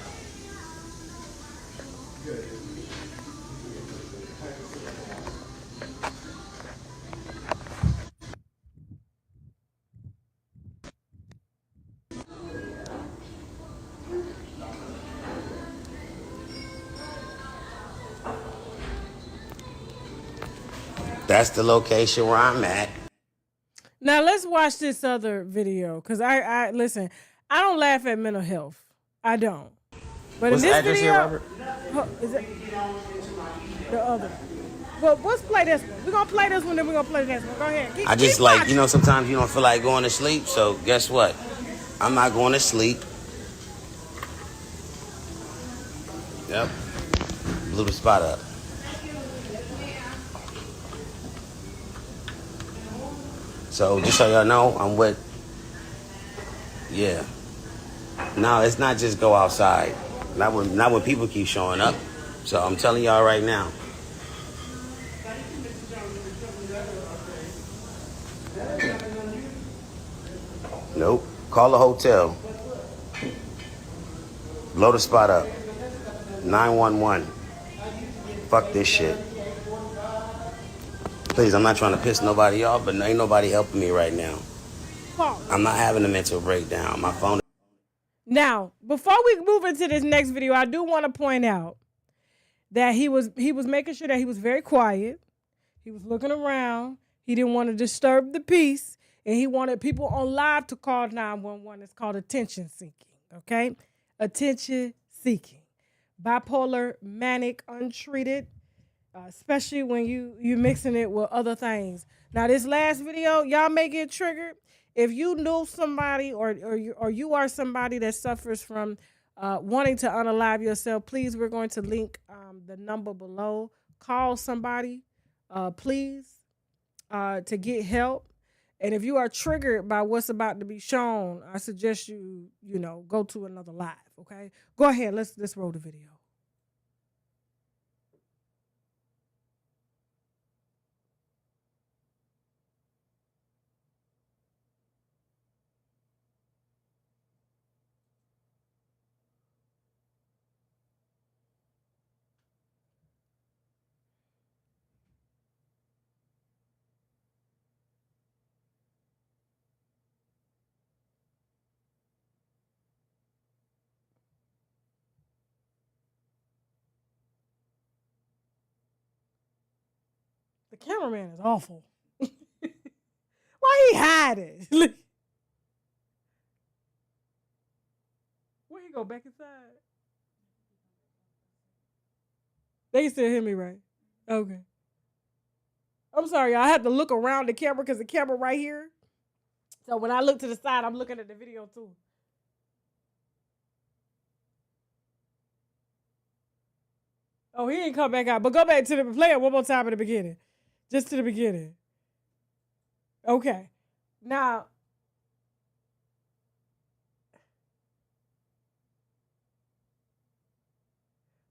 That's the location where I'm at. Now let's watch this other video, because I listen, I don't laugh at mental health. I don't. But What's in the this address video, here, Robert? Is it the other? Well, let's play this one. We're gonna play this one, then we're gonna play this one. Go ahead. I just like, sometimes you don't feel like going to sleep, so guess what? I'm not going to sleep. Yep. Blew the spot up. So just so y'all know, I'm with, yeah. No, it's not just go outside. Not when people keep showing up. So I'm telling y'all right now. Nope. Call the hotel. Blow the spot up. 911. Fuck this shit. Please, I'm not trying to piss nobody off, but ain't nobody helping me right now. I'm not having a mental breakdown. My phone. Now, before we move into this next video, I do want to point out that he was making sure that he was very quiet. He was looking around. He didn't want to disturb the peace, and he wanted people on live to call 911. It's called attention seeking, okay? Attention seeking. Bipolar, manic, untreated, especially when you're mixing it with other things. Now, this last video, y'all may get triggered. If you know somebody or you are somebody that suffers from wanting to unalive yourself, please, we're going to link the number below. Call somebody, please, to get help. And if you are triggered by what's about to be shown, I suggest you go to another live, okay? Go ahead, let's roll the video. The cameraman is awful. Why he hiding? Where he go, back inside? They can still hear me, right? Okay. I'm sorry, I had to look around the camera because the camera right here. So when I look to the side, I'm looking at the video too. Oh, he ain't come back out. But go back to the play it one more time at the beginning. Just to the beginning. Okay. Now,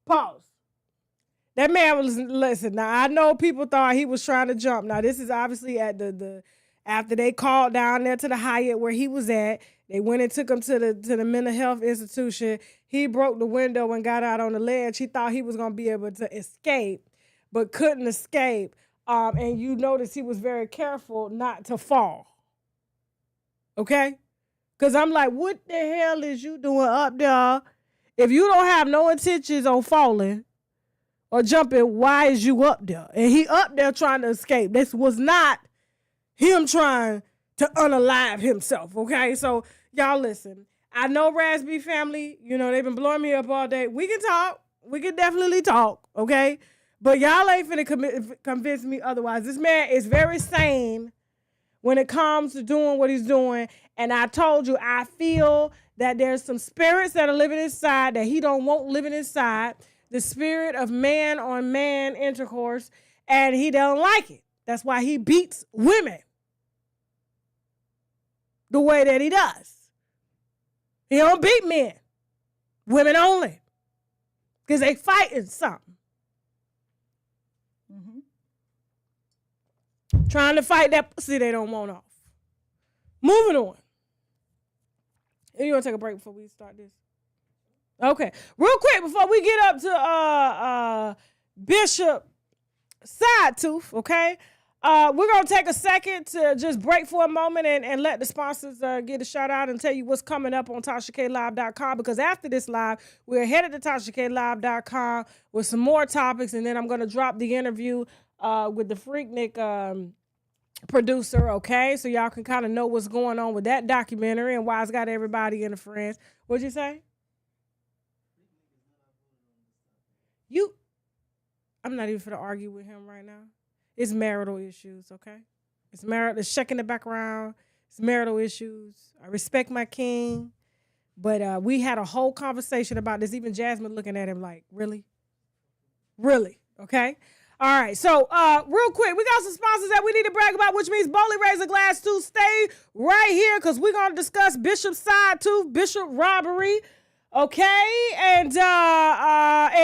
pause. That man was, listen, now I know people thought he was trying to jump. Now, this is obviously at the after they called down there to the Hyatt where he was at. They went and took him to the mental health institution. He broke the window and got out on the ledge. He thought he was going to be able to escape, but couldn't escape. And you notice he was very careful not to fall. Okay? Because I'm like, what the hell is you doing up there? If you don't have no intentions on falling or jumping, why is you up there? And he up there trying to escape. This was not him trying to unalive himself, okay? So, y'all listen. I know Raspy family, they've been blowing me up all day. We can talk. We can definitely talk, okay? But y'all ain't finna convince me otherwise. This man is very sane when it comes to doing what he's doing. And I told you, I feel that there's some spirits that are living inside that he don't want living inside. The spirit of man-on-man intercourse. And he don't like it. That's why he beats women the way that he does. He don't beat men. Women only. Because they fighting something. Trying to fight that pussy they don't want off. Moving on. You want to take a break before we start this? Okay. Real quick before we get up to Bishop Side Tooth, okay? We're going to take a second to just break for a moment and let the sponsors get a shout out and tell you what's coming up on TashaKLive.com, because after this live, we're headed to TashaKLive.com with some more topics, and then I'm going to drop the interview with the Freaknik producer, okay? So y'all can kind of know what's going on with that documentary and why it's got everybody in the friends. What'd you say? I'm not even finna argue with him right now. It's marital issues, okay? It's checking the background. It's marital issues. I respect my king, but we had a whole conversation about this. Even Jasmine looking at him like, really? Really? Okay? All right, so real quick, we got some sponsors that we need to brag about, which means Bowley Razor Glass 2. Stay right here because we're going to discuss Bishop Side Tooth, Bishop robbery, okay? And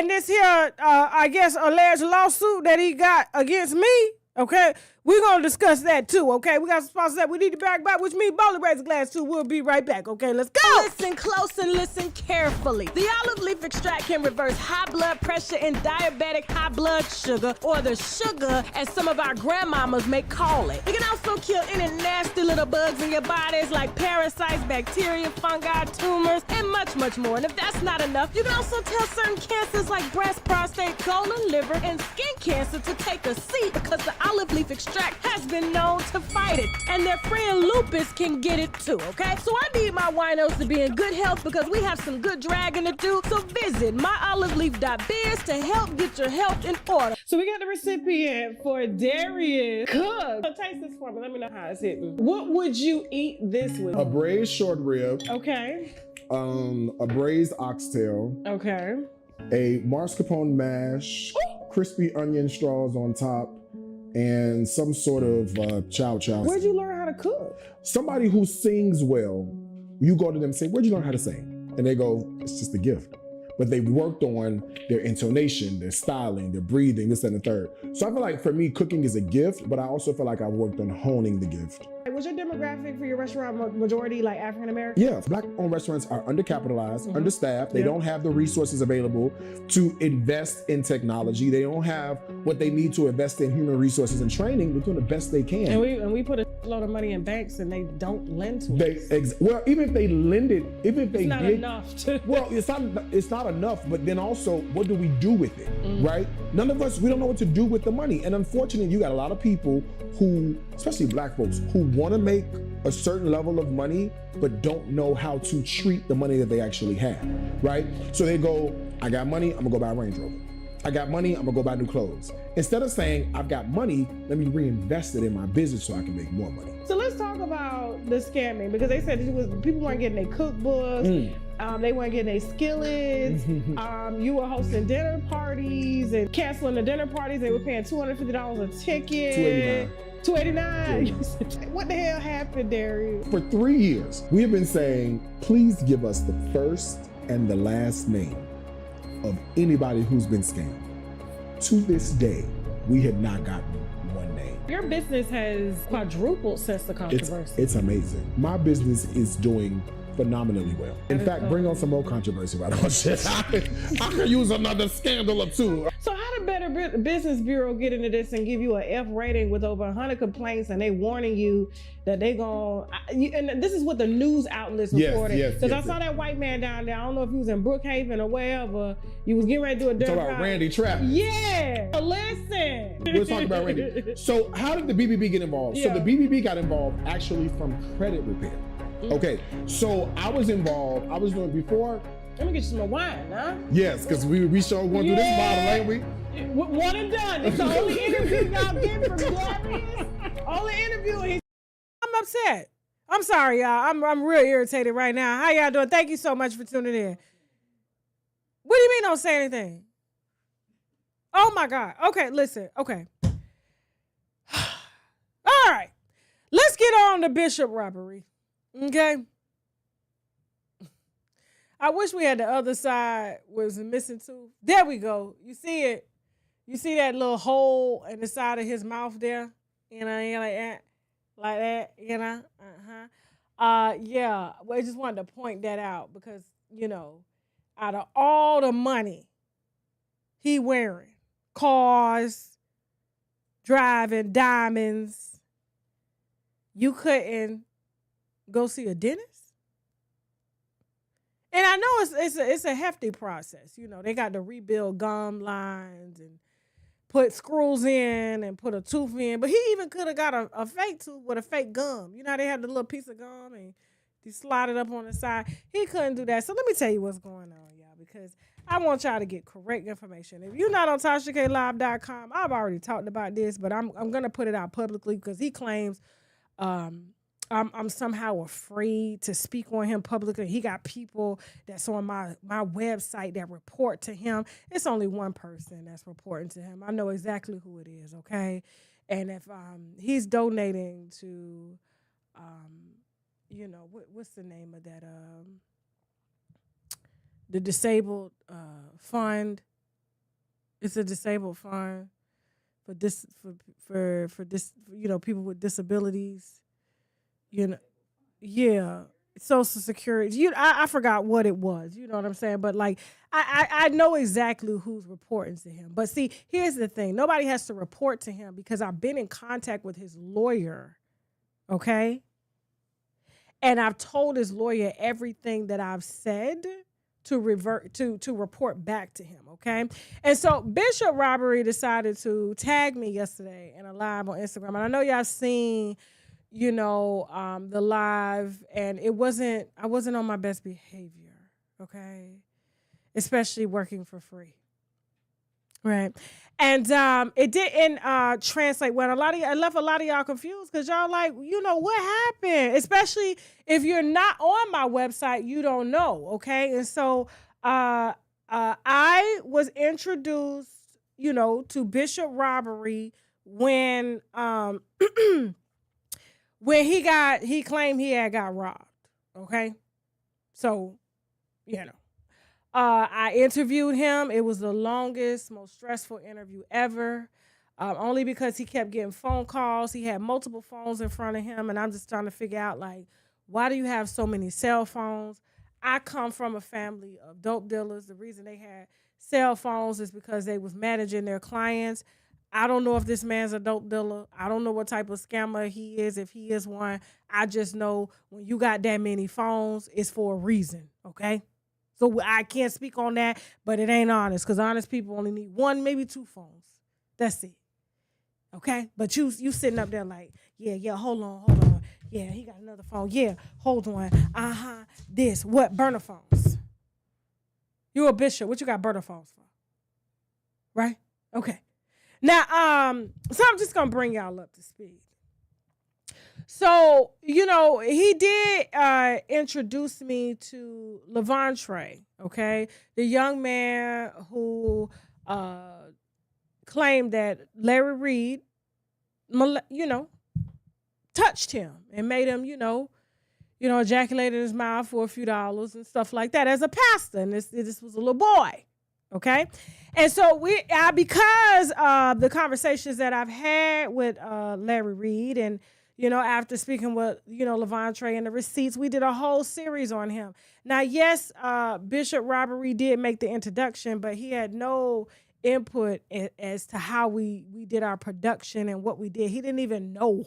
this here, I guess, alleged lawsuit that he got against me, okay? We're going to discuss that too, okay? We got some sponsors that we need to brag about, which means Bowley Razor Glass 2. We'll be right back, okay? Let's go! Listen close and listen carefully. The olive leaf extract can reverse high blood pressure and diabetic high blood sugar, or the sugar, as some of our grandmamas may call it. It can also kill any nasty little bugs in your bodies like parasites, bacteria, fungi, tumors, and much, much more. And if that's not enough, you can also tell certain cancers like breast, prostate, colon, liver, and skin cancer to take a seat, because the olive leaf extract has been known to fight it. And their friend lupus can get it too, okay? So I need my winos to be in good health because we have some good dragging to do. So visit myoliveleaf.biz to help get your health in order. So we got the recipient for Darius Cook. So taste this for me. Let me know how it's hitting. What would you eat this with? A braised short rib. Okay. A braised oxtail, Okay. a mascarpone mash, crispy onion straws on top, and some sort of chow chow. Where'd you learn how to cook? Somebody who sings well, you go to them and say, where'd you learn how to sing? And they go, it's just a gift. But they've worked on their intonation, their styling, their breathing, this and the third. So I feel like for me, cooking is a gift, but I also feel like I've worked on honing the gift. Was your demographic for your restaurant majority like African American? Yeah, Black-owned restaurants are undercapitalized, understaffed. They don't have the resources available to invest in technology. They don't have what they need to invest in human resources and training. They're doing the best they can. And we put a load of money in banks and they don't lend to us. Well, even if they lend it, even if they it's not did, enough to well, it's not enough, but then also, what do we do with it, right? None of us, we don't know what to do with the money. And unfortunately, you got a lot of people who, especially Black folks, who want to make a certain level of money, but don't know how to treat the money that they actually have, right? So they go, I got money, I'm gonna go buy a Range Rover. I got money, I'm gonna go buy new clothes. Instead of saying, I've got money, let me reinvest it in my business so I can make more money. So let's talk about the scamming, because they said people weren't getting their cookbooks, they weren't getting their skillets, you were hosting dinner parties and canceling the dinner parties. They were paying $250 a ticket. $289. What the hell happened, Darius? For 3 years, we have been saying, please give us the first and the last name of anybody who's been scammed. To this day, we have not gotten one name. Your business has quadrupled since the controversy. It's amazing. My business is doing phenomenally well. In fact, bring on some more controversy about all shit. I could use another scandal or two. So how did Better Business Bureau get into this and give you an F rating with over 100 complaints, and they warning you that they and this is what the news outlets reported. Because I saw that white man down there. I don't know if he was in Brookhaven or wherever. You was getting ready to do a dirt Talk about Randy Trapp. Yeah. Listen. We're talking about Randy. So how did the BBB get involved? So the BBB got involved actually from credit repair. Okay, so I was involved. I was doing before. Let me get you some wine, huh? Yes, because we sure going through this bottle, ain't we? One and done. It's the only interview y'all get from Darius. Only interview. I'm upset. I'm sorry, y'all. I'm real irritated right now. How y'all doing? Thank you so much for tuning in. What do you mean don't say anything? Oh my God. Okay, listen. Okay. All right. Let's get on the Bishop robbery. Okay. I wish we had the other side was missing too. There we go. You see it? You see that little hole in the side of his mouth there? You know, like that, you know? Yeah. Well, I just wanted to point that out because, you know, out of all the money he wearing, cars, driving, diamonds, you couldn't go see a dentist? And I know it's a hefty process. You know, they got to rebuild gum lines and put screws in and put a tooth in. But he even could have got a fake tooth with a fake gum. You know how they have the little piece of gum and you slide it up on the side? He couldn't do that. So let me tell you what's going on, y'all, because I want y'all to get correct information. If you're not on TashaKLive.com, I've already talked about this, but I'm going to put it out publicly because he claims I'm somehow afraid to speak on him publicly. He got people that's on my website that report to him. It's only one person that's reporting to him. I know exactly who it is, okay? And if he's donating to, you know, what's the name of that? The disabled fund. It's a disabled fund for this, you know, people with disabilities. You know, yeah, Social Security. I forgot what it was. You know what I'm saying? But like, I know exactly who's reporting to him. But see, here's the thing: nobody has to report to him because I've been in contact with his lawyer. Okay, and I've told his lawyer everything that I've said to report back to him. Okay, and so Bishop Robbery decided to tag me yesterday in a live on Instagram, and I know y'all seen, you know, the live, and I wasn't on my best behavior, okay? Especially working for free. Right. And it didn't translate well. It left a lot of y'all confused because y'all like, what happened? Especially if you're not on my website, you don't know. Okay. And so I was introduced, to Bishop Robbery when when he claimed he had got robbed. Okay. So, I interviewed him. It was the longest, most stressful interview ever. Only because he kept getting phone calls. He had multiple phones in front of him. And I'm just trying to figure out, like, why do you have so many cell phones? I come from a family of dope dealers. The reason they had cell phones is because they was managing their clients. I don't know if this man's a dope dealer. I don't know what type of scammer he is, if he is one. I just know when you got that many phones, it's for a reason, okay? So I can't speak on that, but it ain't honest because honest people only need one, maybe two phones. That's it. Okay? But you sitting up there like, yeah, hold on. Yeah, he got another phone. Yeah, hold on. This. What? Burner phones. You a bishop. What you got burner phones for? Right? Okay. Now, so I'm just going to bring y'all up to speed. So, he did introduce me to Levante, okay? The young man who claimed that Larry Reed, touched him and made him, ejaculate in his mouth for a few dollars and stuff like that as a pastor. And this was a little boy, okay? And so because of the conversations that I've had with Larry Reed and, after speaking with, Levante and the receipts, we did a whole series on him. Now, yes, Bishop Robbery did make the introduction, but he had no input as to how we did our production and what we did. He didn't even know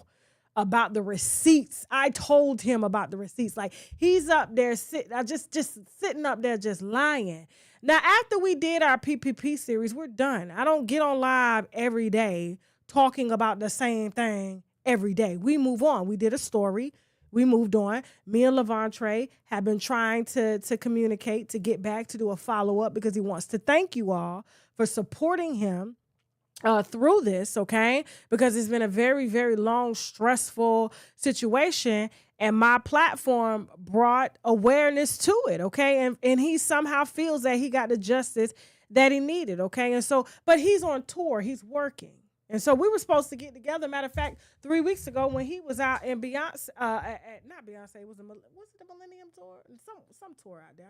about the receipts. I told him about the receipts. Like, he's up there just sitting up there just lying. Now, after we did our PPP series, we're done. I don't get on live every day talking about the same thing every day. We move on. We did a story. We moved on. Me and Levante have been trying to communicate, to get back, to do a follow-up because he wants to thank you all for supporting him through this, okay? Because it's been a very, very long, stressful situation, and my platform brought awareness to it, okay? And he somehow feels that he got the justice that he needed, okay? And so, but he's on tour. He's working. And so we were supposed to get together. Matter of fact, 3 weeks ago when he was out in Beyonce, not Beyonce, was it the Millennium Tour? Some tour out there.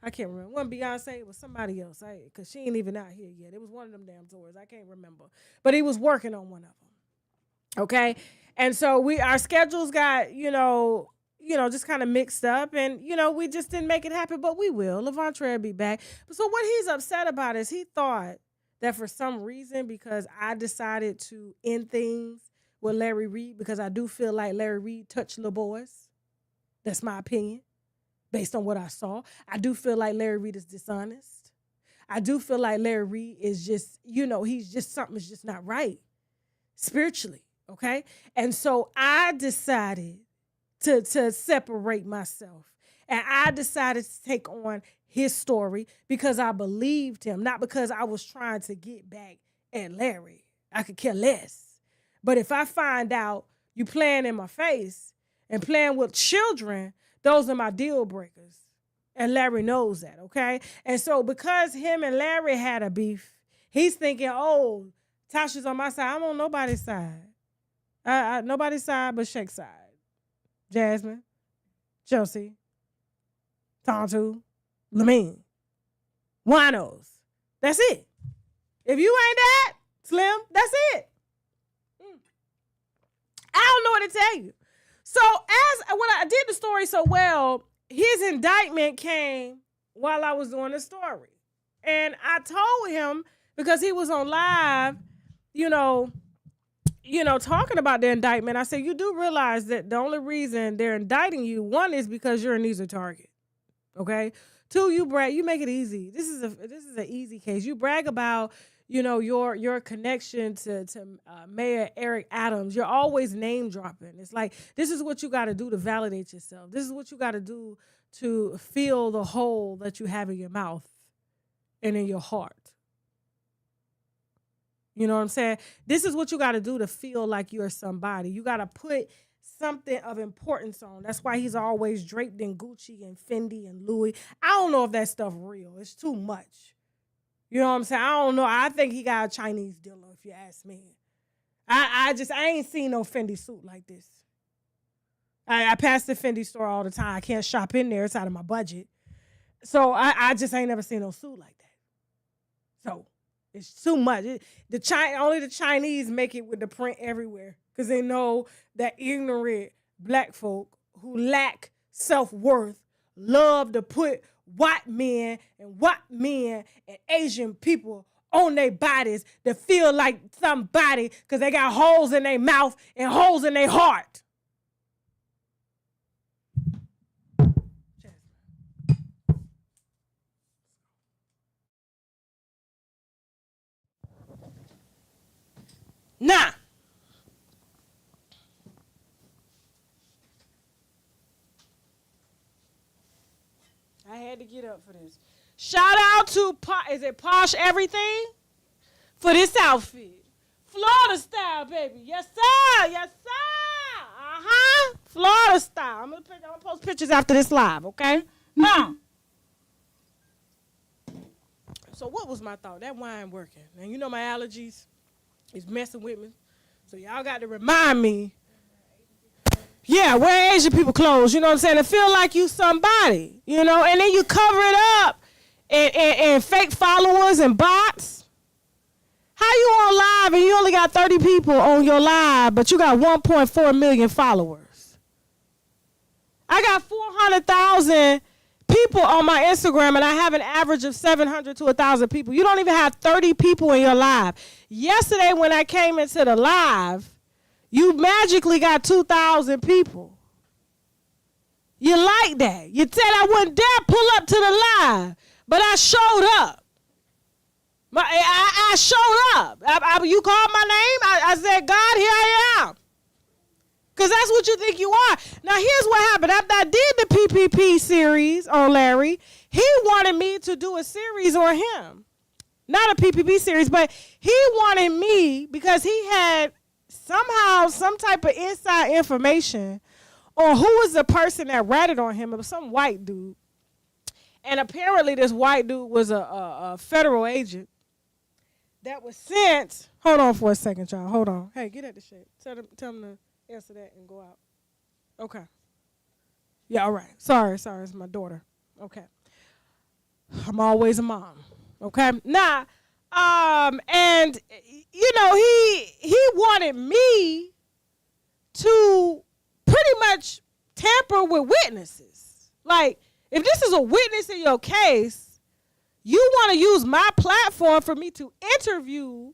I can't remember. It wasn't Beyonce, it was somebody else. Because she ain't even out here yet. It was one of them damn tours. I can't remember. But he was working on one of them. Okay? And so our schedules got, just kind of mixed up. And, we just didn't make it happen. But we will. Levante will be back. So what he's upset about is he thought that for some reason, because I decided to end things with Larry Reed, because I do feel like Larry Reed touched little boys. That's my opinion, based on what I saw. I do feel like Larry Reed is dishonest. I do feel like Larry Reed is just, something's just not right spiritually, okay? And so I decided to separate myself. And I decided to take on his story because I believed him, not because I was trying to get back at Larry. I could care less. But if I find out you playing in my face and playing with children, those are my deal breakers. And Larry knows that, okay? And so because him and Larry had a beef, he's thinking, oh, Tasha's on my side. I'm on nobody's side. Nobody's side but Shake's side. Jasmine, Chelsea, Tontu, Lamar, Winos. That's it. If you ain't that, Slim, that's it. I don't know what to tell you. So when I did the story so well, his indictment came while I was doing the story. And I told him, because he was on live, talking about the indictment, I said, you do realize that the only reason they're indicting you, one, is because you're an easy target. Okay? Two, you brag, you make it easy. This is an easy case. You brag about, your connection to Mayor Eric Adams. You're always name dropping. It's like, this is what you got to do to validate yourself. This is what you got to do to fill the hole that you have in your mouth and in your heart. You know what I'm saying? This is what you got to do to feel like you're somebody. You got to put something of importance on. That's why he's always draped in Gucci and Fendi and Louis. I don't know if that stuff real. It's too much. You know what I'm saying? I don't know. I think he got a Chinese dealer, if you ask me. I ain't seen no Fendi suit like this. I pass the Fendi store all the time. I can't shop in there. It's out of my budget. So I just ain't never seen no suit like that. So it's too much. Only the Chinese make it with the print everywhere because they know that ignorant black folk who lack self-worth love to put white men and Asian people on their bodies to feel like somebody because they got holes in their mouth and holes in their heart. Nah. I had to get up for this. Shout out to Posh Everything for this outfit. Florida style, baby. Yes, sir. Yes, sir. Uh-huh. Florida style. I'm gonna post pictures after this live, okay? Now. So what was my thought? That wine working. And you know my allergies is messing with me. So y'all got to remind me. Yeah, wear Asian people clothes, you know what I'm saying? To feel like you somebody, you know? And then you cover it up and fake followers and bots. How you on live and you only got 30 people on your live, but you got 1.4 million followers? I got 400,000 people on my Instagram, and I have an average of 700 to 1,000 people. You don't even have 30 people in your live. Yesterday when I came into the live, you magically got 2,000 people. You like that. You said I wouldn't dare pull up to the live, but I showed up. I showed up. You called my name. I said, God, here I am. Because that's what you think you are. Now, here's what happened. After I did the PPP series on Larry, he wanted me to do a series on him. Not a PPP series, but he wanted me because he had somehow some type of inside information on who was the person that ratted on him. It was some white dude. And apparently this white dude was a federal agent that was sent. Hold on for a second, y'all. Hold on. Hey, get at the shit. Tell them to answer that and go out. Okay. Yeah, all right. Sorry, it's my daughter. Okay. I'm always a mom. Okay. Now, and you know, he wanted me to pretty much tamper with witnesses. Like, if this is a witness in your case, you want to use my platform for me to interview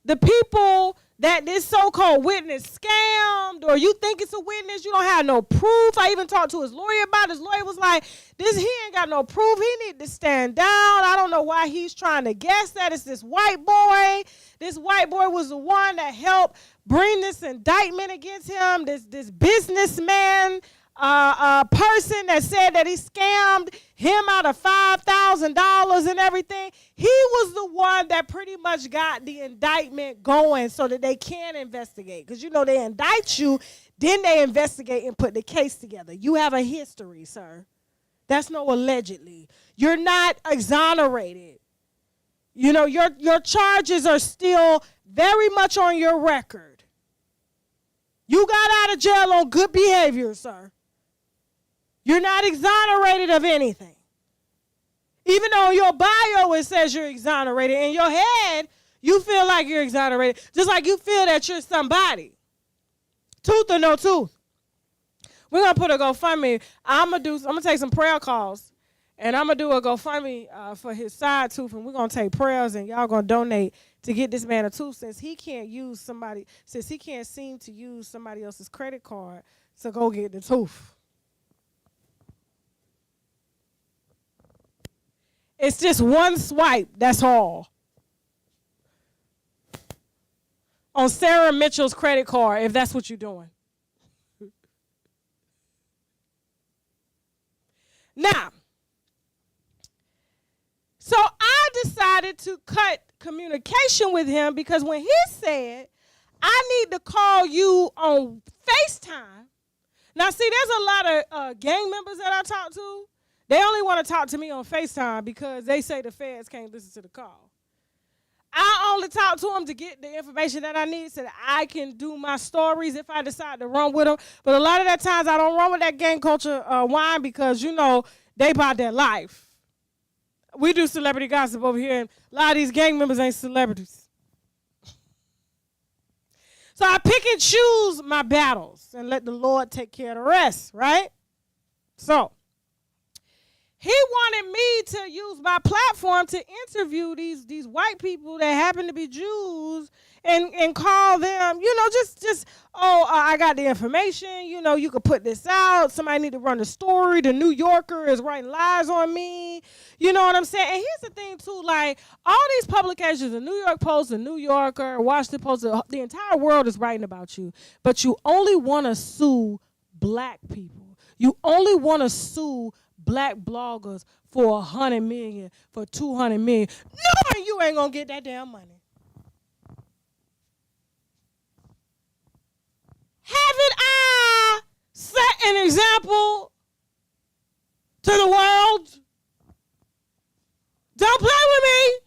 the people that this so-called witness scammed, or you think it's a witness, you don't have no proof. I even talked to his lawyer about it. His lawyer was like, he ain't got no proof. He need to stand down. I don't know why he's trying to guess that. It's this white boy. This white boy was the one that helped bring this indictment against him, this businessman person that said that he scammed him out of $5,000 and everything. He was the one that pretty much got the indictment going so that they can investigate. Because, you know, they indict you, then they investigate and put the case together. You have a history, sir. That's no allegedly. You're not exonerated. You know, your charges are still very much on your record. You got out of jail on good behavior, sir. You're not exonerated of anything. Even though in your bio it says you're exonerated, in your head you feel like you're exonerated, just like you feel that you're somebody. Tooth or no tooth. We're gonna put a GoFundMe. I'm gonna take some prayer calls, and I'm gonna do a GoFundMe for his side tooth, and we're gonna take prayers, and y'all gonna donate to get this man a tooth since he can't seem to use somebody else's credit card to go get the tooth. It's just one swipe, that's all. On Sarah Mitchell's credit card, if that's what you're doing. Now, So I decided to cut communication with him because when he said, I need to call you on FaceTime. Now, see, there's a lot of gang members that I talk to. They only want to talk to me on FaceTime because they say the feds can't listen to the call. I only talk to them to get the information that I need so that I can do my stories if I decide to run with them. But a lot of that times I don't run with that gang culture wine because, you know, they about their life. We do celebrity gossip over here, and a lot of these gang members ain't celebrities. So I pick and choose my battles and let the Lord take care of the rest, right? So he wanted me to use my platform to interview these white people that happen to be Jews and call them, you know, I got the information, you know, you could put this out. Somebody need to run the story. The New Yorker is writing lies on me. You know what I'm saying? And here's the thing, too, like, all these publications, the New York Post, the New Yorker, Washington Post, the entire world is writing about you. But you only want to sue black people. You only want to sue black bloggers for $100 million, for $200 million, knowing you ain't gonna get that damn money. Haven't I set an example to the world? Don't play with me.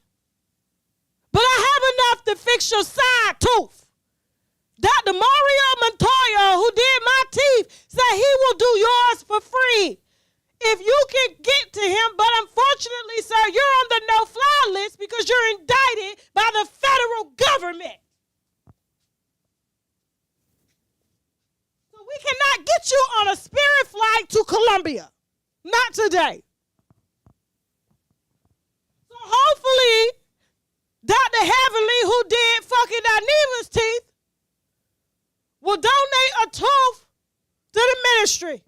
But I have enough to fix your side tooth. Dr. Mario Montoya, who did my teeth, said he will do yours for free if you can get to him. But unfortunately, sir, you're on the no-fly list because you're indicted by the federal government. So we cannot get you on a Spirit flight to Colombia. Not today. So hopefully, Dr. Heavenly, who did fucking Neva's teeth, will donate a tooth to the ministry.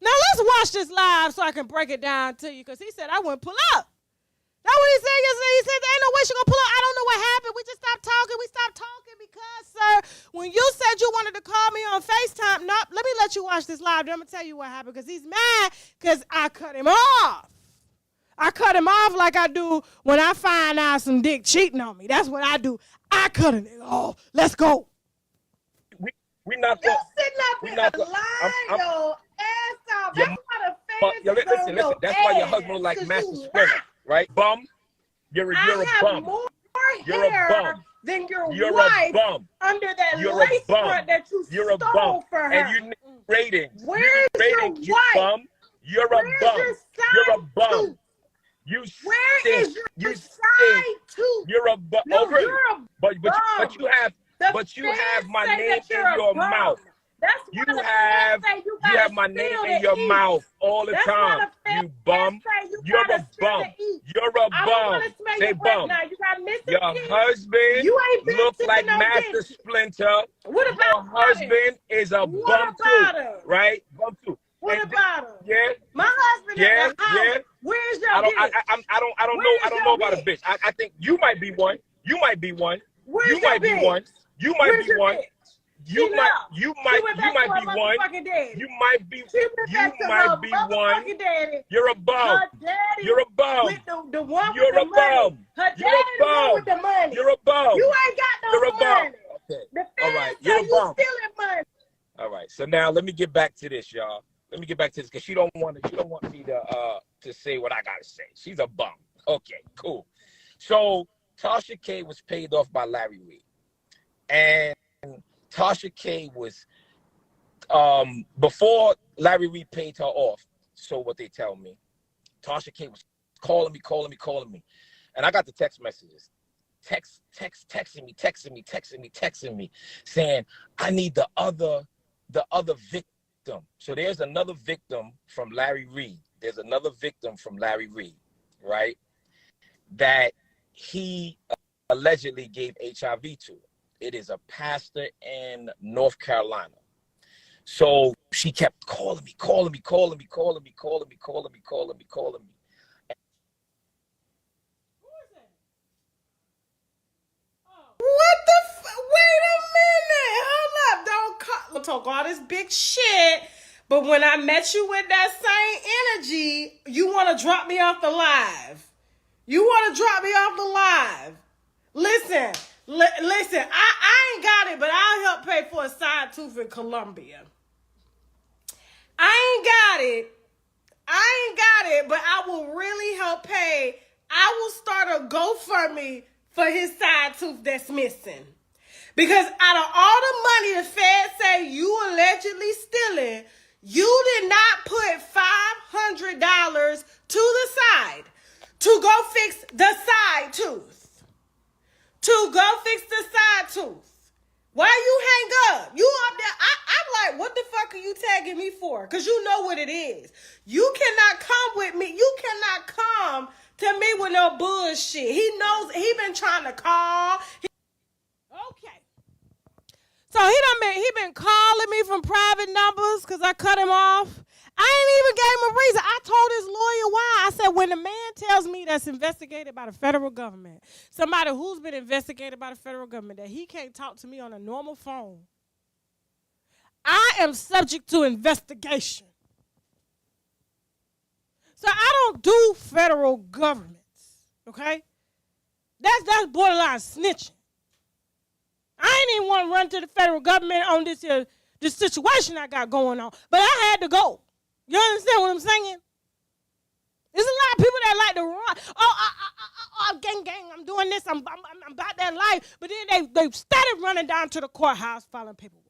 Now let's watch this live so I can break it down to you, because he said I wouldn't pull up. That's what he said yesterday. He said there ain't no way she gonna pull up. I don't know what happened. We just stopped talking. We stopped talking because, sir, when you said you wanted to call me on FaceTime, no, let me let you watch this live. Then I'm gonna tell you what happened, because he's mad because I cut him off. I cut him off like I do when I find out some dick cheating on me. That's what I do. I cut a nigga off. Let's go. We not you sitting up here lying your ass off. That's why the fans listen. That's why your husband look like Master Splinter, right? Bum. You're a bum. More you're a bum. Than your you're wife a bum. Under that you're lace a bum. front that you you're stole a bum. for her. And you need ratings. Where's your you wife? Bum. You're a bum. You're a bum. Tooth? You Where stink. is your you side tooth? You're a bum. No, you're a bum. But you have my name in your mouth. That's you have my name in your mouth all the time. You bum. You're a bum. You're a bum. Say bum. Your husband looks like Master Splinter. What about your husband is a bum too, right? Bum too. What about him? Yeah. My husband is a house. Yeah. Where's your bitch? I don't know about a bitch. I think you might be one. You might be one. You might be one. You might be one. You might be one. You might be one. You're a bum. You're a bum. You're a bum. You're a bum. You're a bum. You ain't got no money. Okay. All right. You're a bum. All right. So now let me get back to this, y'all. Let me get back to this because she don't want me to say what I gotta say. She's a bum. Okay, cool. So Tasha K was paid off by Larry Reid. And Tasha K was before Larry Reid paid her off, so what they tell me, Tasha K was calling me. And I got the text messages. Texting me, saying, I need the other victim. So there's another victim from Larry Reid. Right? That he allegedly gave HIV to. It is a pastor in North Carolina. So she kept calling me. What the wait a minute. Hold up. Don't talk all this big shit. But when I met you with that same energy, you want to drop me off the live. You want to drop me off the live. Listen, listen, I ain't got it, but I'll help pay for a side tooth in Colombia. I ain't got it, but I will really help pay. I will start a GoFundMe for his side tooth that's missing. Because out of all the money the Fed say you allegedly stealing, you did not put $500 to the side to go fix the side tooth. To go fix the side tooth. Why you hang up? You up there? I'm like, what the fuck are you tagging me for? Because you know what it is. You cannot come with me. You cannot come to me with no bullshit. He knows. He been trying to call. Okay. So he been calling me from private numbers because I cut him off. I ain't even gave him a reason. I told his lawyer why. I said, when a man tells me that's investigated by the federal government, somebody who's been investigated by the federal government, that he can't talk to me on a normal phone, I am subject to investigation. So I don't do federal governments, okay? That's borderline snitching. I ain't even want to run to the federal government on this situation I got going on, but I had to go. You understand what I'm saying? There's a lot of people that like to run. Oh, gang, I'm doing this. I'm about that life. But then they started running down to the courthouse filing paperwork.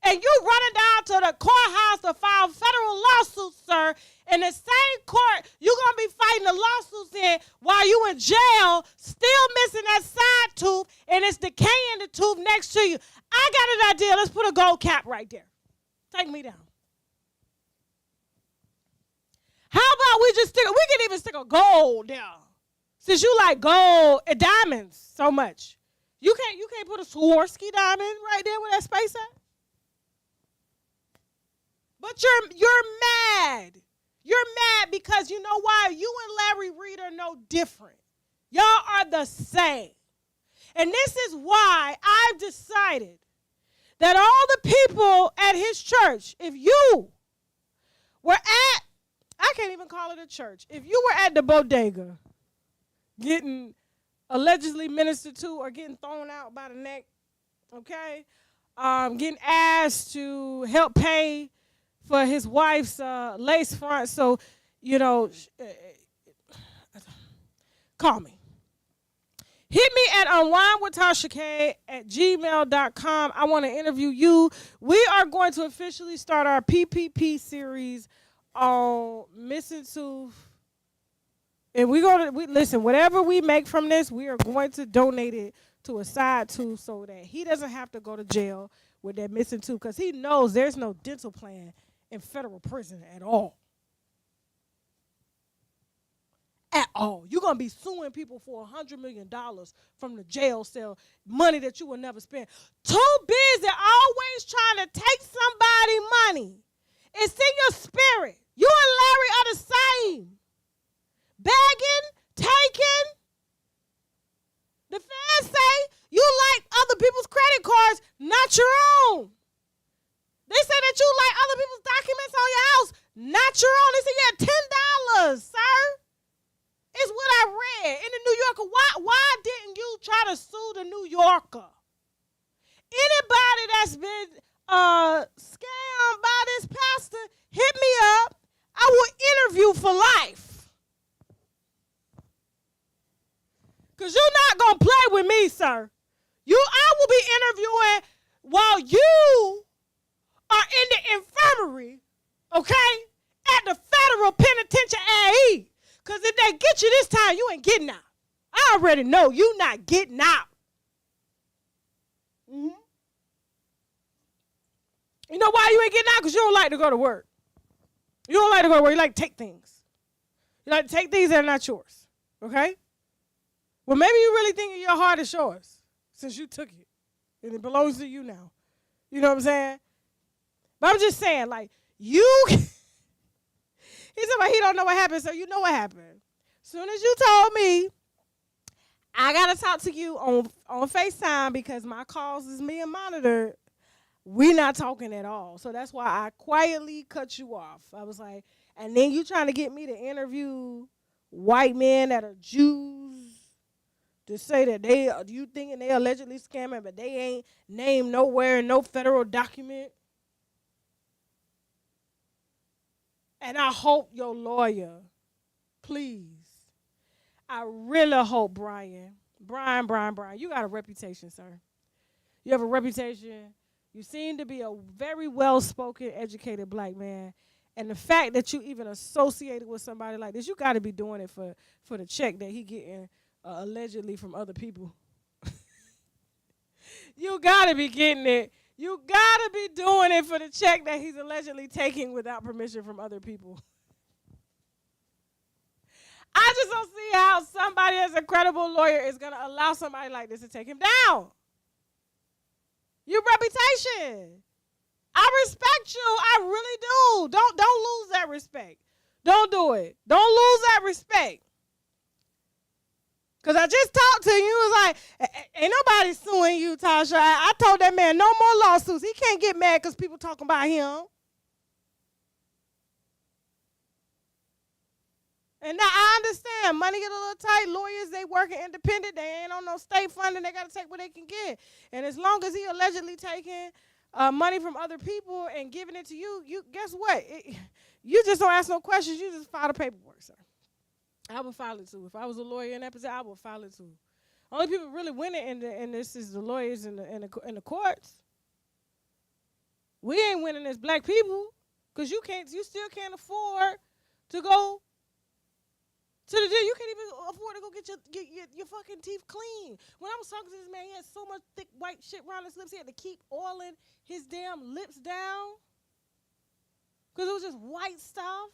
And you running down to the courthouse to file federal lawsuits, sir. In the same court, you're going to be fighting the lawsuits in while you in jail, still missing that side tooth, and it's decaying the tooth next to you. I got an idea. Let's put a gold cap right there. Take me down. How about we can even stick a gold there. Since you like gold and diamonds so much. You can't put a Swarovski diamond right there with that space at? But you're mad. You're mad because you know why? You and Larry Reed are no different. Y'all are the same. And this is why I've decided that all the people at his church, if you were at, I can't even call it a church, if you were at the bodega getting allegedly ministered to or getting thrown out by the neck, okay, getting asked to help pay for his wife's lace front, so, you know, call me. Hit me at UNWINEWITHTASHAK at gmail.com. I want to interview you. We are going to officially start our PPP series on Missing Tooth. And listen, whatever we make from this, we are going to donate it to a side tooth so that he doesn't have to go to jail with that missing tooth because he knows there's no dental plan in federal prison at all. At all. You're going to be suing people for $100 million from the jail cell, money that you will never spend. Too busy always trying to take somebody money. It's in your spirit. You and Larry are the same. Begging, taking. The fans say you like other people's credit cards, not your own. They say that you like other people's documents on your house, not your own. They say you had $10, sir. It's what I read in the New Yorker. Why didn't you try to sue the New Yorker? Anybody that's been scammed by this pastor, hit me up. I will interview for life. Because you're not going to play with me, sir. I will be interviewing while you are in the infirmary, okay, at the federal penitentiary. Because if they get you this time, you ain't getting out. I already know you not getting out. Mm-hmm. You know why you ain't getting out? Because you don't like to go to work. You don't like to go to work. You like to take things. You like to take things that are not yours, okay? Well, maybe you really think your heart is yours since you took it. And it belongs to you now. You know what I'm saying? But I'm just saying, like, you... He said, he don't know what happened, so you know what happened. Soon as you told me, I got to talk to you on FaceTime because my calls is being monitored. we not talking at all. So that's why I quietly cut you off. I was like, and then you trying to get me to interview white men that are Jews to say that you thinking they allegedly scamming, but they ain't named nowhere in no federal document. And I hope your lawyer, please, I really hope Brian, you got a reputation, sir. You have a reputation. You seem to be a very well-spoken, educated black man. And the fact that you even associated with somebody like this, you got to be doing it for the check that he getting allegedly from other people. You got to be getting it. You got to be doing it for the check that he's allegedly taking without permission from other people. I just don't see how somebody as a credible lawyer is going to allow somebody like this to take him down. Your reputation. I respect you. I really do. Don't lose that respect. Don't do it. Don't lose that respect. Because I just talked to you. It was like, ain't nobody suing you, Tasha. I told that man no more lawsuits. He can't get mad because people talking about him. And now I understand. Money get a little tight. Lawyers, they working independent. They ain't on no state funding. They got to take what they can get. And as long as he allegedly taking money from other people and giving it to you, guess what? You just don't ask no questions. You just file the paperwork, sir. I would file it too. If I was a lawyer in that position, I would file it too. Only people really winning in this is the lawyers in the courts. We ain't winning as black people because you still can't afford to go to the jail. You can't even afford to go get your fucking teeth clean. When I was talking to this man, he had so much thick white shit around his lips, he had to keep oiling his damn lips down because it was just white stuff.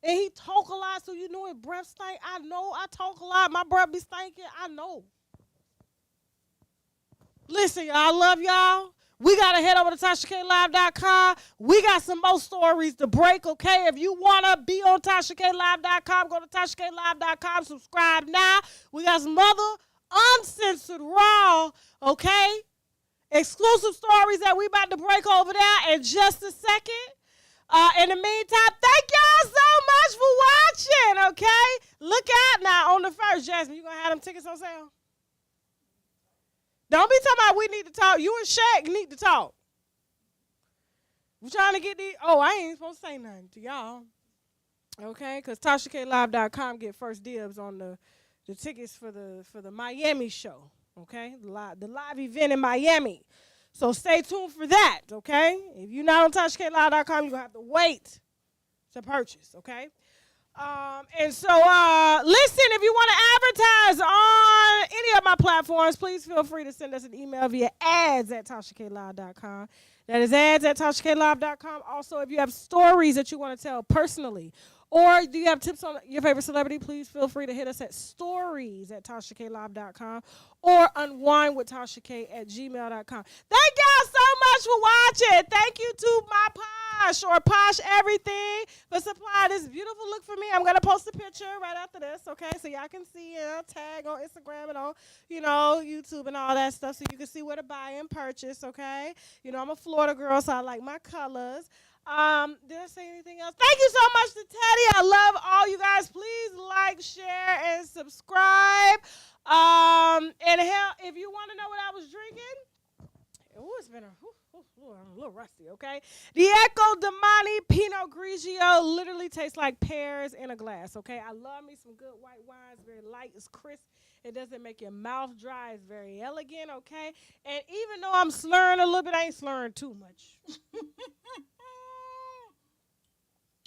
And he talk a lot, so you know his breath stink. I know I talk a lot. My breath be stinking. I know. Listen, y'all, I love y'all. We got to head over to TashaKLive.com. We got some more stories to break, okay? If you want to be on TashaKLive.com, go to TashaKLive.com. Subscribe now. We got some other uncensored raw, okay? Exclusive stories that we about to break over there in just a second. In the meantime, thank y'all so much for watching, okay? Look out now on the first. Jasmine, you going to have them tickets on sale? Don't be talking about we need to talk. You and Shaq need to talk. We're trying to get these. Oh, I ain't supposed to say nothing to y'all. Okay? Because TashaKLive.com get first dibs on the tickets for the Miami show. Okay? The live event in Miami. So stay tuned for that, okay? If you're not on TashaKLive.com, you're going to have to wait to purchase, okay? And so, listen, if you want to advertise on any of my platforms, please feel free to send us an email via ads@TashaKLive.com. That is ads@TashaKLive.com. Also, if you have stories that you want to tell personally, or do you have tips on your favorite celebrity, please feel free to hit us at stories@TashaKLive.com or unwinewithtashak@gmail.com. Thank y'all so much for watching. Thank you to my Posh or Posh Everything for supplying this beautiful look for me. I'm going to post a picture right after this, okay, so y'all can see it. Tag on Instagram and on, YouTube and all that stuff so you can see where to buy and purchase, okay? I'm a Florida girl, so I like my colors. Did I say anything else? Thank you so much to Teddy. I love all you guys. Please like, share, and subscribe. And hell, if you want to know what I was drinking, it's been I'm a little rusty, okay? The Echo Domani Pinot Grigio literally tastes like pears in a glass, okay? I love me some good white wines. Very light, it's crisp. It doesn't make your mouth dry. It's very elegant, okay? And even though I'm slurring a little bit, I ain't slurring too much.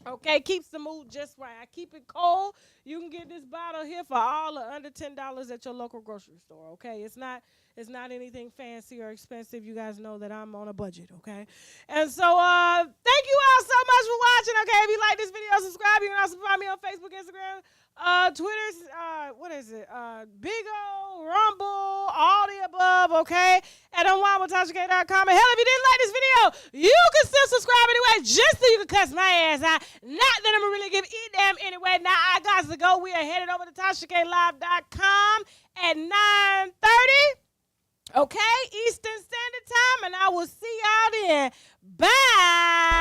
Okay, keeps the mood just right. I keep it cold. You can get this bottle here for all under $10 at your local grocery store, okay? It's not anything fancy or expensive. You guys know that I'm on a budget, okay? And so thank you all so much for watching, okay? If you like this video, subscribe. You can also find me on Facebook, Instagram, Twitter's, Bigo, Rumble, all the above, okay? And UNWINEWITHTASHAK.com. And hell, if you didn't like this video, you can still subscribe anyway, just so you can cuss my ass out. Not that I'm going to really give a damn anyway. Now I got to go. We are headed over to TashaKLive.com at 9:30. Okay, Eastern Standard Time, and I will see y'all then. Bye.